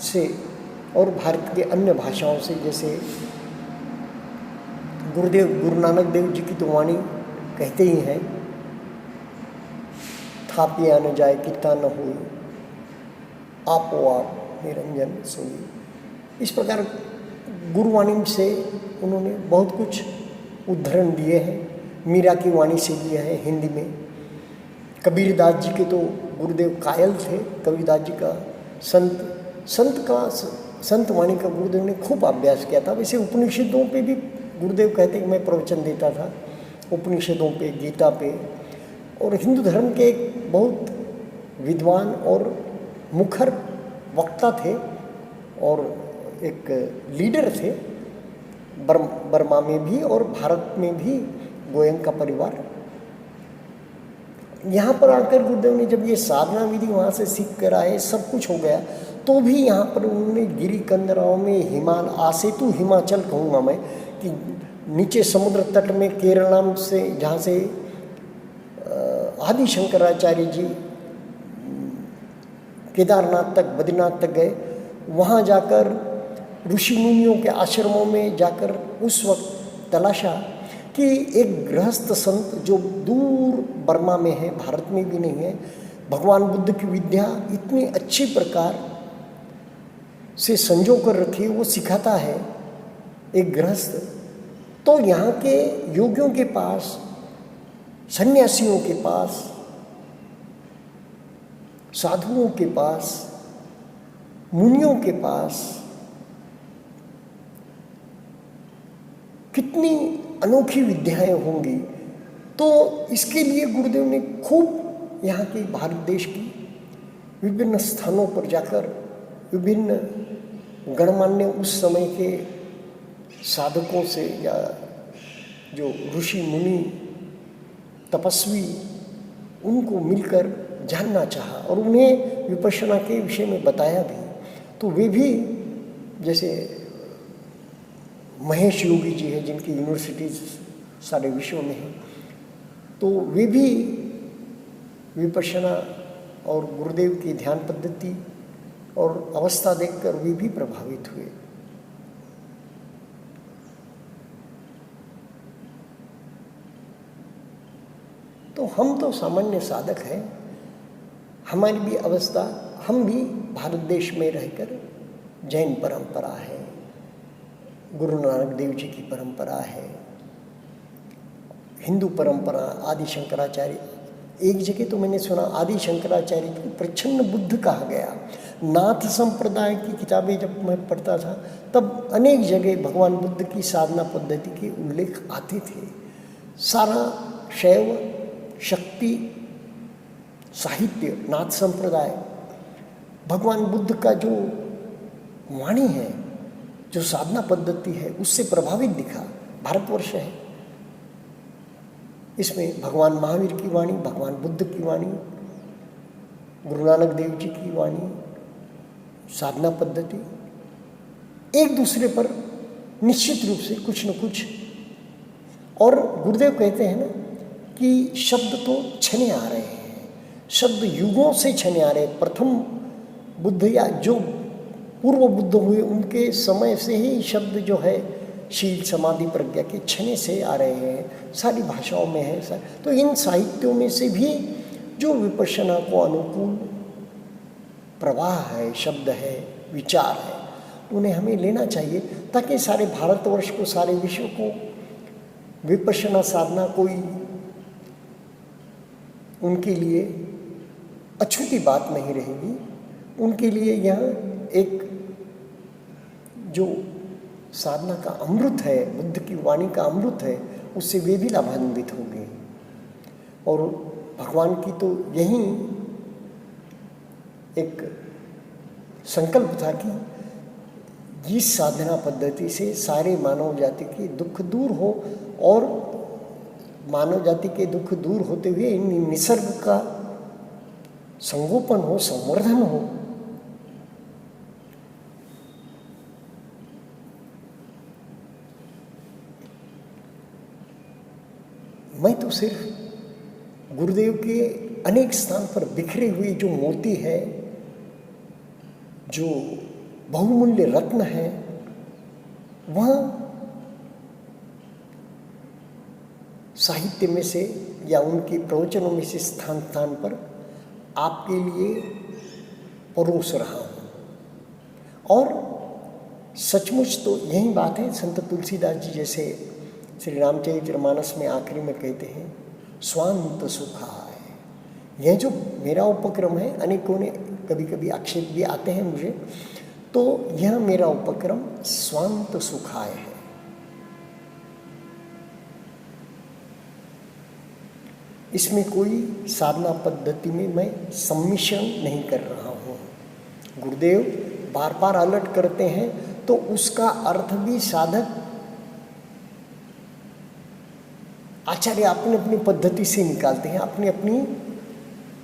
से और भारत के अन्य भाषाओं से, जैसे गुरुदेव गुरु नानक देव जी की तो वाणी कहते ही हैं, थापिया न जाए किता न हुई, आपो आप निरंजन सोई। इस प्रकार गुरुवाणी से उन्होंने बहुत कुछ उदाहरण दिए हैं। मीरा की वाणी से दिया है हिंदी में। कबीरदास जी के तो गुरुदेव कायल थे। कबीरदास जी का संत वाणी का गुरुदेव ने खूब अभ्यास किया था। वैसे उपनिषदों पे भी गुरुदेव कहते कि मैं प्रवचन देता था, उपनिषदों पे, गीता पे। और हिंदू धर्म के एक बहुत विद्वान और मुखर वक्ता थे और एक लीडर थे, बर्मा में भी और भारत में भी। गोयंका परिवार यहाँ पर आकर गुरुदेव ने जब ये साधना विधि वहाँ से सीख कर आए, सब कुछ हो गया, तो भी यहाँ पर उन्होंने गिरी कंदराओं में आसेतु हिमाचल कहूँगा मैं, कि नीचे समुद्र तट में केरला से, जहाँ से आदि शंकराचार्य जी केदारनाथ तक, बद्रीनाथ तक गए, वहाँ जाकर ऋषि मुनियों के आश्रमों में जाकर उस वक्त तलाशा कि एक गृहस्थ संत जो दूर बर्मा में है, भारत में भी नहीं है, भगवान बुद्ध की विद्या इतनी अच्छी प्रकार से संजो कर रखी है, वो सिखाता है एक गृहस्थ। तो यहाँ के योगियों के पास, सन्यासियों के पास, साधुओं के पास, मुनियों के पास कितनी अनोखी विद्याएं होंगी। तो इसके लिए गुरुदेव ने खूब यहाँ के भारत देश की विभिन्न स्थानों पर जाकर विभिन्न गणमान्य उस समय के साधकों से, या जो ऋषि मुनि तपस्वी, उनको मिलकर जानना चाहा और उन्हें विपश्यना के विषय में बताया भी। तो वे भी, जैसे महेश योगी जी हैं जिनकी यूनिवर्सिटीज़ सारे विश्व में हैं, तो वे भी विपश्यना और गुरुदेव की ध्यान पद्धति और अवस्था देखकर वे भी प्रभावित हुए। तो हम तो सामान्य साधक हैं, हमारी भी अवस्था, हम भी भारत देश में रहकर जैन परंपरा है, गुरु नानक देव जी की परंपरा है, हिंदू परंपरा, आदि शंकराचार्य। एक जगह तो मैंने सुना आदि शंकराचार्य को प्रच्छन्न बुद्ध कहा गया। नाथ संप्रदाय की किताबें जब मैं पढ़ता था तब अनेक जगह भगवान बुद्ध की साधना पद्धति के उल्लेख आते थे। सारा शैव शक्ति साहित्य नाथ संप्रदाय भगवान बुद्ध का जो वाणी है, जो साधना पद्धति है, उससे प्रभावित दिखा। भारतवर्ष है, इसमें भगवान महावीर की वाणी, भगवान बुद्ध की वाणी, गुरु नानक देव जी की वाणी, साधना पद्धति एक दूसरे पर निश्चित रूप से कुछ न कुछ। और गुरुदेव कहते हैं ना कि शब्द तो छने आ रहे हैं, शब्द युगों से छने आ रहे हैं। प्रथम बुद्ध या जो पूर्व बुद्ध हुए उनके समय से ही शब्द जो है शील समाधि प्रज्ञा के छने से आ रहे हैं, सारी भाषाओं में है। तो इन साहित्यों में से भी जो विपश्यना को अनुकूल प्रवाह है, शब्द है, विचार है, उन्हें हमें लेना चाहिए ताकि सारे भारतवर्ष को, सारे विश्व को विपश्यना साधना कोई उनके लिए अछूती बात नहीं रहेगी। उनके लिए यह एक जो साधना का अमृत है, बुद्ध की वाणी का अमृत है, उससे वे भी लाभान्वित होंगे। और भगवान की तो यही एक संकल्प था कि इस साधना पद्धति से सारे मानव जाति के दुख दूर हो और मानव जाति के दुख दूर होते हुए निसर्ग का संगोपन हो, संवर्धन हो। मैं तो सिर्फ गुरुदेव के अनेक स्थान पर बिखरे हुए जो मोती है, जो बहुमूल्य रत्न है, वह साहित्य में से या उनके प्रवचनों में से स्थान स्थान पर आपके लिए परोस रहा हूँ। और सचमुच तो यही बात है, संत तुलसीदास जी जैसे श्री रामचरितमानस में आखिरी में कहते हैं स्वांत सुखाय। यह जो मेरा उपक्रम है, अनेकों ने कभी कभी आक्षेप भी आते हैं मुझे, तो यह मेरा उपक्रम स्वांत सुखाय है। इसमें कोई साधना पद्धति में मैं सम्मिश्रण नहीं कर रहा हूँ। गुरुदेव बार बार अलर्ट करते हैं तो उसका अर्थ भी साधक आचार्य अपनी अपनी पद्धति से निकालते हैं, अपनी अपनी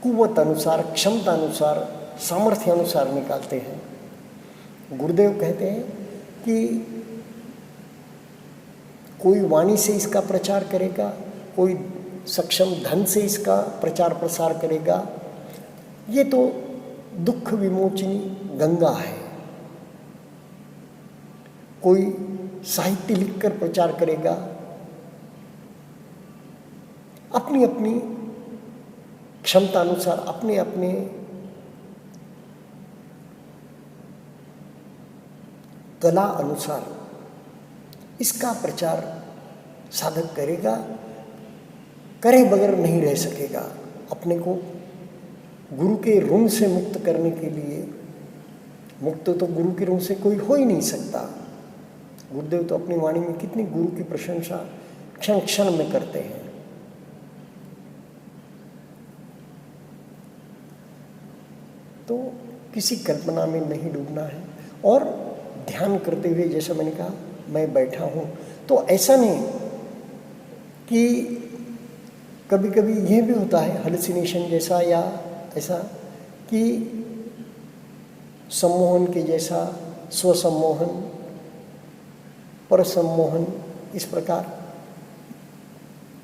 कुव्वत अनुसार, क्षमता अनुसार, सामर्थ्य अनुसार निकालते हैं। गुरुदेव कहते हैं कि कोई वाणी से इसका प्रचार करेगा, कोई सक्षम धन से इसका प्रचार प्रसार करेगा। ये तो दुख विमोचनी गंगा है। कोई साहित्य लिखकर प्रचार करेगा, अपनी अपनी क्षमता अनुसार, अपने अपने कला अनुसार इसका प्रचार साधक करेगा, करे बगैर नहीं रह सकेगा। अपने को गुरु के ऋण से मुक्त करने के लिए, मुक्त तो गुरु के ऋण से कोई हो ही नहीं सकता। गुरुदेव तो अपनी वाणी में कितनी गुरु की प्रशंसा क्षण क्षण में करते हैं। तो किसी कल्पना में नहीं डूबना है और ध्यान करते हुए, जैसा मैंने कहा, मैं बैठा हूँ तो ऐसा नहीं कि कभी कभी यह भी होता है हेलुसिनेशन जैसा या ऐसा कि सम्मोहन के जैसा, स्वसम्मोहन, परसम्मोहन, इस प्रकार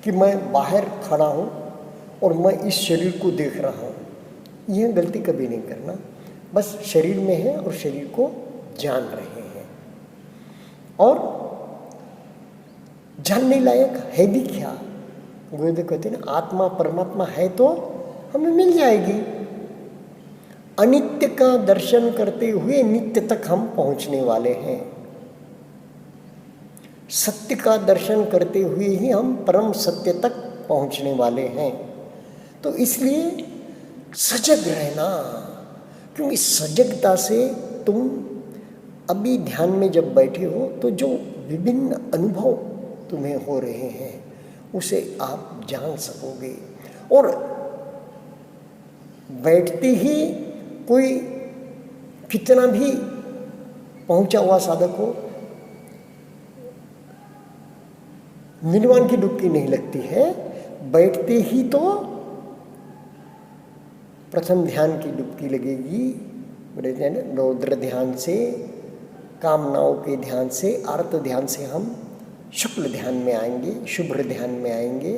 कि मैं बाहर खड़ा हूँ और मैं इस शरीर को देख रहा हूँ। यह गलती कभी नहीं करना। बस शरीर में है और शरीर को जान रहे हैं। और जानने लायक है भी क्या? गुरुदेव कहते हैं ना, आत्मा परमात्मा है तो हमें मिल जाएगी। अनित्य का दर्शन करते हुए नित्य तक हम पहुंचने वाले हैं। सत्य का दर्शन करते हुए ही हम परम सत्य तक पहुंचने वाले हैं। तो इसलिए सजग रहना, क्योंकि सजगता से तुम अभी ध्यान में जब बैठे हो तो जो विभिन्न अनुभव तुम्हें हो रहे हैं उसे आप जान सकोगे। और बैठते ही कोई कितना भी पहुंचा हुआ साधक हो, निर्वाण की डुबकी नहीं लगती है। बैठते ही तो प्रथम ध्यान की डुबकी लगेगी, बोलते हैं ना, रौद्र ध्यान से, कामनाओं के ध्यान से, आर्त ध्यान से हम शुक्ल ध्यान में आएंगे, शुभ्र ध्यान में आएंगे,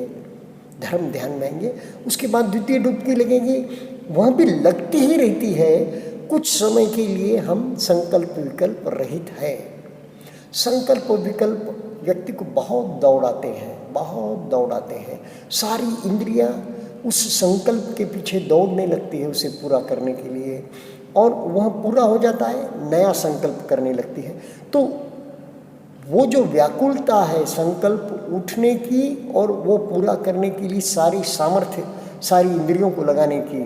धर्म ध्यान में आएंगे। उसके बाद द्वितीय डुबकी लगेगी, वहाँ भी लगती ही रहती है। कुछ समय के लिए हम संकल्प विकल्प रहित है। संकल्प विकल्प व्यक्ति को बहुत दौड़ाते हैं। सारी इंद्रियां उस संकल्प के पीछे दौड़ने लगती है उसे पूरा करने के लिए, और वह पूरा हो जाता है, नया संकल्प करने लगती है। तो वो जो व्याकुलता है संकल्प उठने की और वो पूरा करने के लिए सारी सामर्थ्य, सारी इंद्रियों को लगाने की,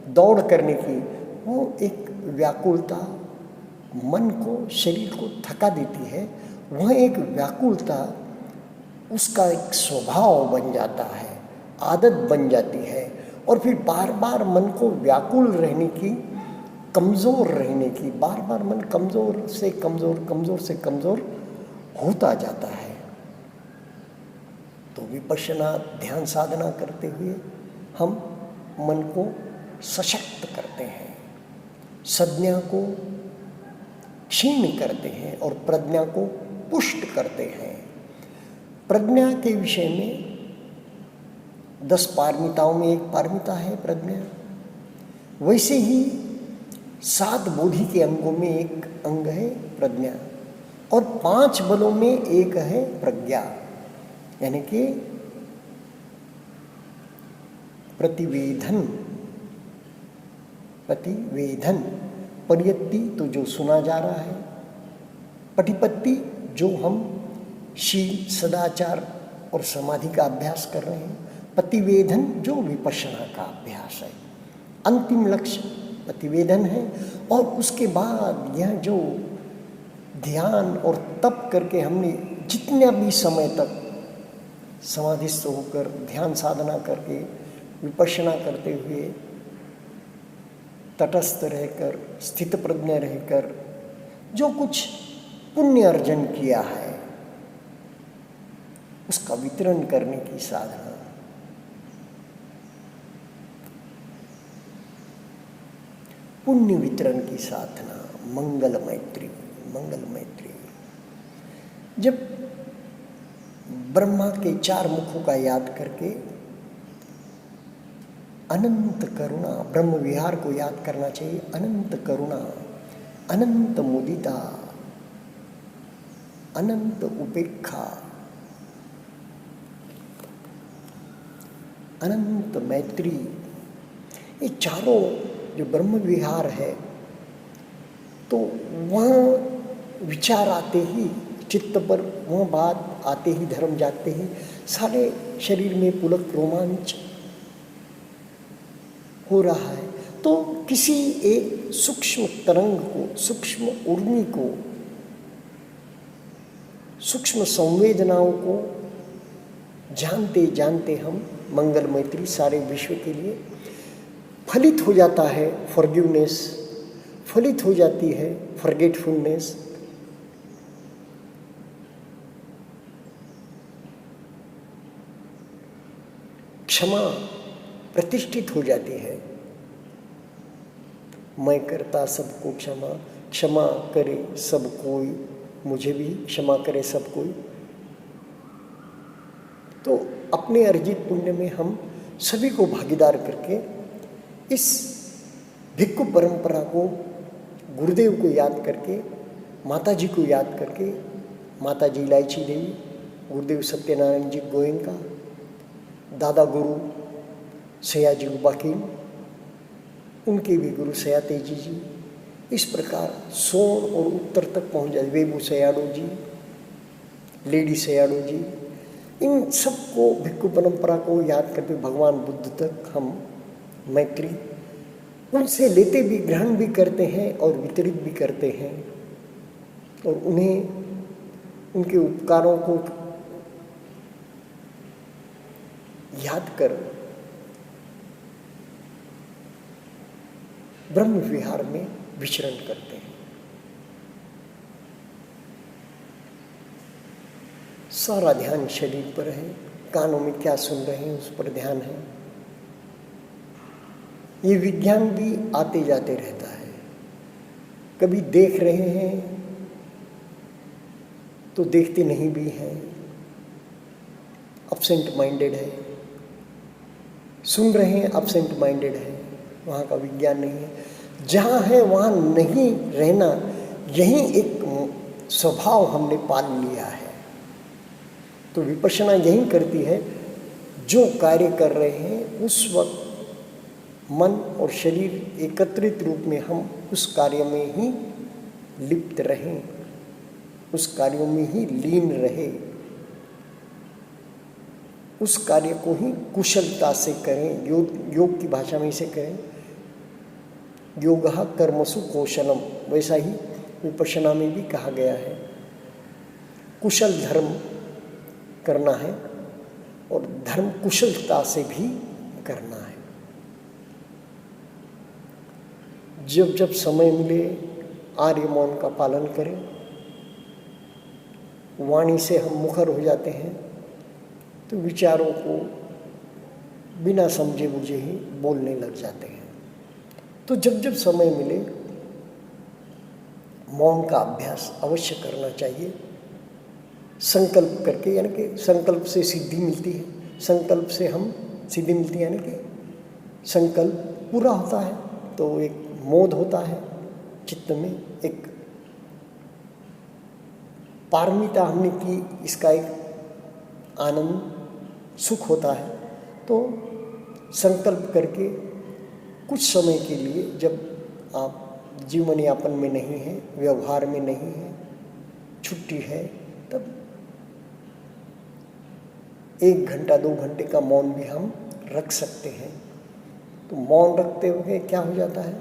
दौड़ करने की, वो एक व्याकुलता मन को, शरीर को थका देती है। वह एक व्याकुलता उसका एक स्वभाव बन जाता है, आदत बन जाती है, और फिर बार बार मन को व्याकुल रहने की, कमज़ोर रहने की, बार बार मन कमज़ोर से कमज़ोर होता जाता है। तो विपश्यना ध्यान साधना करते हुए हम मन को सशक्त करते हैं, संज्ञा को क्षीण करते हैं और प्रज्ञा को पुष्ट करते हैं। प्रज्ञा के विषय में 10 पारमिताओं में एक पारमिता है प्रज्ञा। वैसे ही 7 बोधि के अंगों में एक अंग है प्रज्ञा, और 5 बलों में एक है प्रज्ञा, यानी कि प्रतिवेदन, परियत्ति तो जो सुना जा रहा है, पटिपत्ति जो हम शील, सदाचार और समाधि का अभ्यास कर रहे हैं, प्रतिवेदन जो विपश्यना का अभ्यास है। अंतिम लक्ष्य प्रतिवेदन है, और उसके बाद यह जो ध्यान और तप करके हमने जितना भी समय तक समाधिस्थ होकर ध्यान साधना करके विपश्यना करते हुए तटस्थ रहकर, स्थित प्रज्ञ रहकर जो कुछ पुण्य अर्जन किया है उसका वितरण करने की साधना। पुण्य वितरण की साधना, मंगल मैत्री। जब ब्रह्मा के 4 मुखों का याद करके अनंत करुणा, ब्रह्म विहार को याद करना चाहिए। अनंत करुणा, अनंत मुदिता, अनंत उपेक्षा, अनंत मैत्री, ये चारों जो ब्रह्म विहार है, तो वहाँ विचार आते ही चित्त पर, वहाँ बात आते ही, धर्म जागते ही सारे शरीर में पुलक रोमांच हो रहा है। तो किसी एक सूक्ष्म तरंग को, सूक्ष्म उर्मी को, सूक्ष्म संवेदनाओं को जानते जानते हम मंगल मैत्री सारे विश्व के लिए फलित हो जाता है। फॉरगिवनेस फलित हो जाती है, फॉरगेटफुलनेस। क्षमा प्रतिष्ठित हो जाती है। मैं करता सबको क्षमा, क्षमा करे सब कोई, मुझे भी क्षमा करे सब कोई। तो अपने अर्जित पुण्य में हम सभी को भागीदार करके इस भिक्खु परंपरा को, गुरुदेव को याद करके, माता जी को याद करके, माता जी इलायची देवी, गुरुदेव सत्यनारायण जी गोयनका, दादा गुरु सयाजी उबाकीम, उनके भी गुरु सया तेजी जी, इस प्रकार सोन और उत्तर तक पहुँच जाए, वेबू सयाड़ो जी, लेडी सयाड़ो जी, इन सबको भिक्खु परंपरा को याद करते भगवान बुद्ध तक हम मैत्री उनसे लेते भी, ग्रहण भी करते हैं और वितरित भी करते हैं, और उन्हें उनके उपकारों को याद कर ब्रह्म विहार में विचरण करते हैं। सारा ध्यान शरीर पर है, कानों में क्या सुन रहे हैं उस पर ध्यान है। ये विज्ञान भी आते जाते रहता है। कभी देख रहे हैं तो देखते नहीं भी हैं, एब्सेंट माइंडेड है। सुन रहे हैं, एब्सेंट माइंडेड है, वहाँ का विज्ञान नहीं है। जहाँ है वहाँ नहीं रहना, यही एक स्वभाव हमने पाल लिया है। तो विपश्यना यही करती है, जो कार्य कर रहे हैं उस वक्त मन और शरीर एकत्रित रूप में हम उस कार्य में ही लिप्त रहें, उस कार्यों में ही लीन रहे, उस कार्य को ही कुशलता से करें। योग की भाषा में इसे करें योगः कर्मसु कौशलम, वैसा ही विपश्यना में भी कहा गया है। कुशल धर्म करना है और धर्म कुशलता से भी करना है। जब जब समय मिले आर्य मौन का पालन करें। वाणी से हम मुखर हो जाते हैं तो विचारों को बिना समझे बुझे ही बोलने लग जाते हैं। तो जब जब समय मिले मौन का अभ्यास अवश्य करना चाहिए, संकल्प करके, यानी कि संकल्प से सिद्धि मिलती है, संकल्प से हम सिद्धि मिलती है, यानी कि संकल्प पूरा होता है तो एक मोद होता है चित्त में, एक पारमिता हमने की, इसका एक आनंद सुख होता है। तो संकल्प करके कुछ समय के लिए, जब आप जीवन यापन में नहीं हैं, व्यवहार में नहीं हैं, छुट्टी है, तब 1 घंटा 2 घंटे का मौन भी हम रख सकते हैं। तो मौन रखते हुए क्या हो जाता है,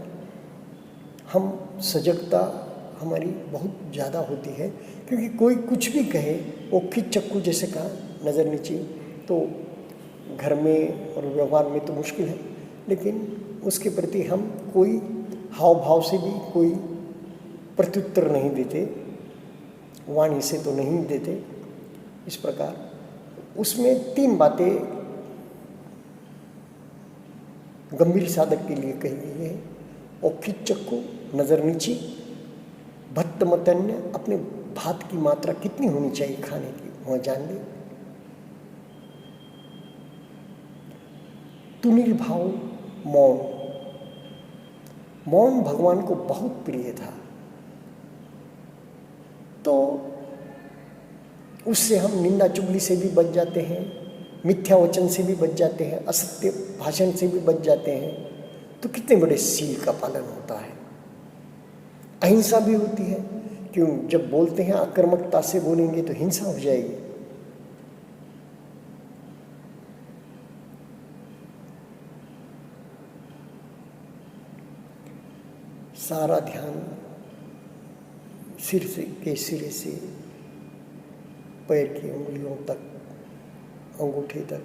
हम सजगता हमारी बहुत ज़्यादा होती है। क्योंकि कोई कुछ भी कहे, वो खिच चक्कू जैसे कहा, नज़र नीचे, तो घर में और व्यवहार में तो मुश्किल है, लेकिन उसके प्रति हम कोई हाव भाव से भी कोई प्रत्युत्तर नहीं देते, वाणी से तो नहीं देते। इस प्रकार उसमें 3 बातें गंभीर साधक के लिए कही गई है। औखित चक्कू, नज़र नीची, भत्त मतन्य, अपने भात की मात्रा कितनी होनी चाहिए खाने की वह जान ले। तुनिर्भाव मौन, मौन भगवान को बहुत प्रिय था, तो उससे हम निंदा चुगली से भी बच जाते हैं, मिथ्या वचन से भी बच जाते हैं, असत्य भाषण से भी बच जाते हैं। तो कितने बड़े सील का पालन होता है। अहिंसा भी होती है, क्यों, जब बोलते हैं आक्रामकता से बोलेंगे तो हिंसा हो जाएगी। सारा ध्यान सिर से के सिरे से पैर की उंगलियों तक, अंगूठे तक,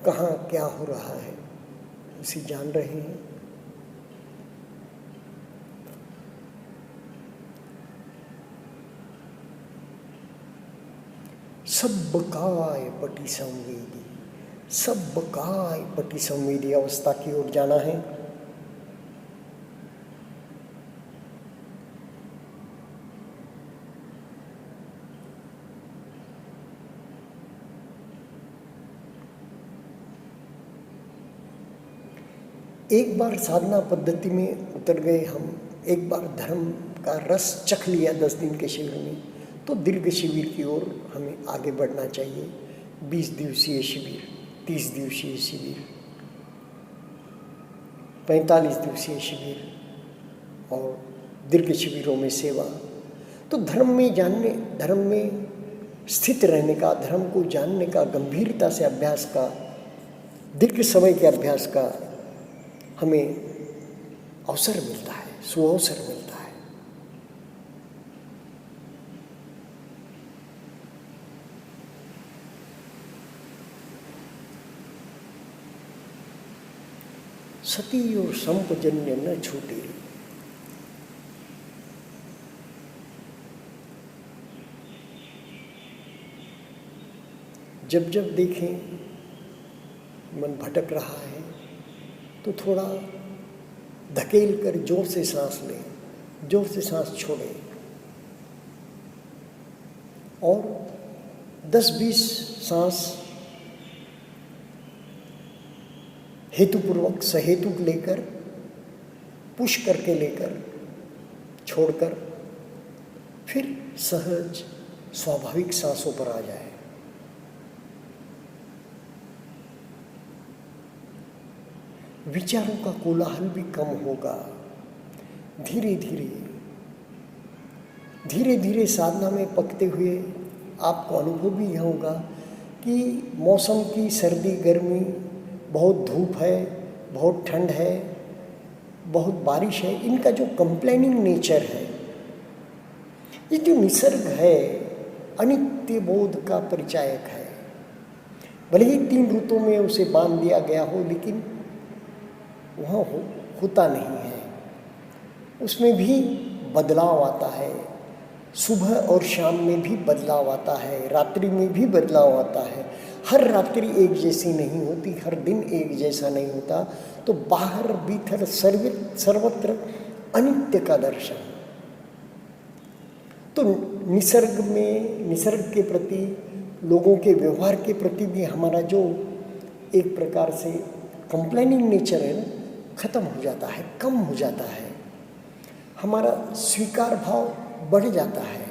कहाँ क्या हो रहा है उसे जान रहे हैं। सब काय पटी संवेदी, सब काय पटी संवेदी अवस्था की ओर जाना है। एक बार साधना पद्धति में उतर गए हम, एक बार धर्म का रस चख लिया 10 दिन के शिविर में, तो दीर्घ शिविर की ओर हमें आगे बढ़ना चाहिए। 20 दिवसीय शिविर, 30 दिवसीय शिविर, 45 दिवसीय शिविर और दीर्घ शिविरों में सेवा। तो धर्म में जानने, धर्म में स्थित रहने का, धर्म को जानने का, गंभीरता से अभ्यास का, दीर्घ समय के अभ्यास का हमें अवसर मिलता है, सुअवसर मिलता है। सती और संपजन्य न छूटे। जब जब देखें मन भटक रहा है तो थोड़ा धकेल कर जोर से सांस लें, जोर से सांस छोड़ें और 10-20 सांस हेतुपूर्वक सहेतुक लेकर, पुश करके लेकर, छोड़कर फिर सहज स्वाभाविक सांसों पर आ जाए। विचारों का कोलाहल भी कम होगा। धीरे धीरे धीरे धीरे साधना में पकते हुए आपको अनुभव भी यह होगा कि मौसम की सर्दी गर्मी, बहुत धूप है, बहुत ठंड है, बहुत बारिश है, इनका जो कंप्लेनिंग नेचर है, ये जो निसर्ग है, अनित्य बोध का परिचायक है। भले ही 3 ऋतुओं में उसे बांध दिया गया हो, लेकिन वहाँ होता नहीं है। उसमें भी बदलाव आता है। सुबह और शाम में भी बदलाव आता है, रात्रि में भी बदलाव आता है। हर रात्रि एक जैसी नहीं होती, हर दिन एक जैसा नहीं होता। तो बाहर भीतर सर्वत्र अनित्य का दर्शन। तो निसर्ग में, निसर्ग के प्रति, लोगों के व्यवहार के प्रति भी हमारा जो एक प्रकार से कंप्लेनिंग नेचर है ना, खत्म हो जाता है, कम हो जाता है। हमारा स्वीकार भाव बढ़ जाता है।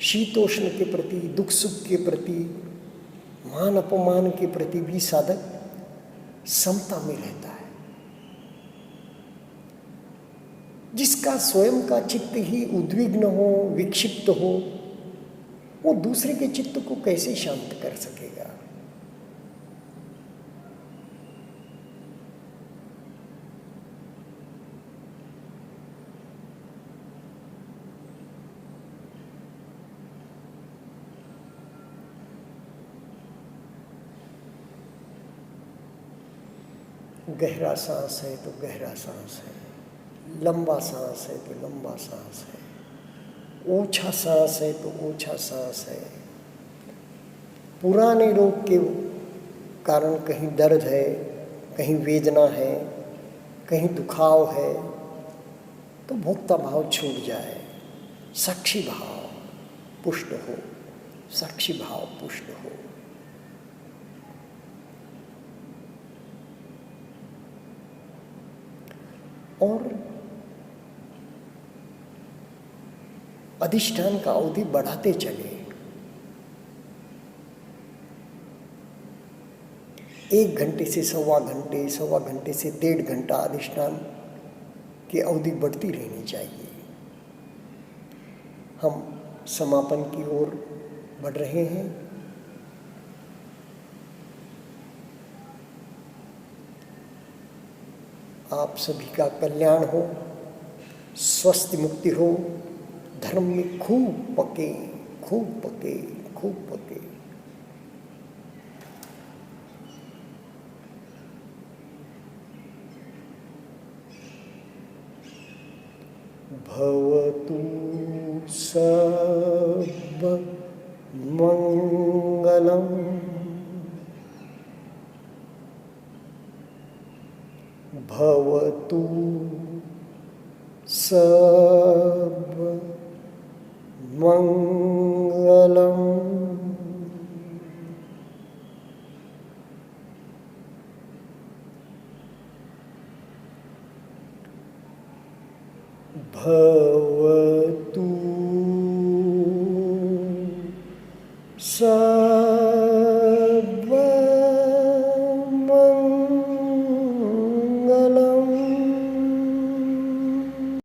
शीतोष्ण के प्रति, दुख सुख के प्रति, मान अपमान के प्रति भी साधक समता में रहता है। जिसका स्वयं का चित्त ही उद्विग्न हो, विक्षिप्त हो, वो दूसरे के चित्त को कैसे शांत कर सकेगा? गहरा सांस है तो गहरा सांस है, लंबा सांस है तो लंबा सांस है, ओछा सांस है तो ओछा सांस है। पुराने रोग के कारण कहीं दर्द है, कहीं वेदना है, कहीं दुखाव है, तो भोक्ता भाव छूट जाए, साक्षी भाव पुष्ट हो, साक्षी भाव पुष्ट हो। और अधिष्ठान का अवधि बढ़ाते चले। 1 घंटे से सवा घंटे, सवा घंटे से 1.5 घंटा अधिष्ठान की अवधि बढ़ती रहनी चाहिए। हम समापन की ओर बढ़ रहे हैं। आप सभी का कल्याण हो, स्वस्थ मुक्ति हो, धर्म में खूब पके, खूब पके, खूब पके। भवतु सब मंगलम, भवतु सब मंगलम। भवतु सब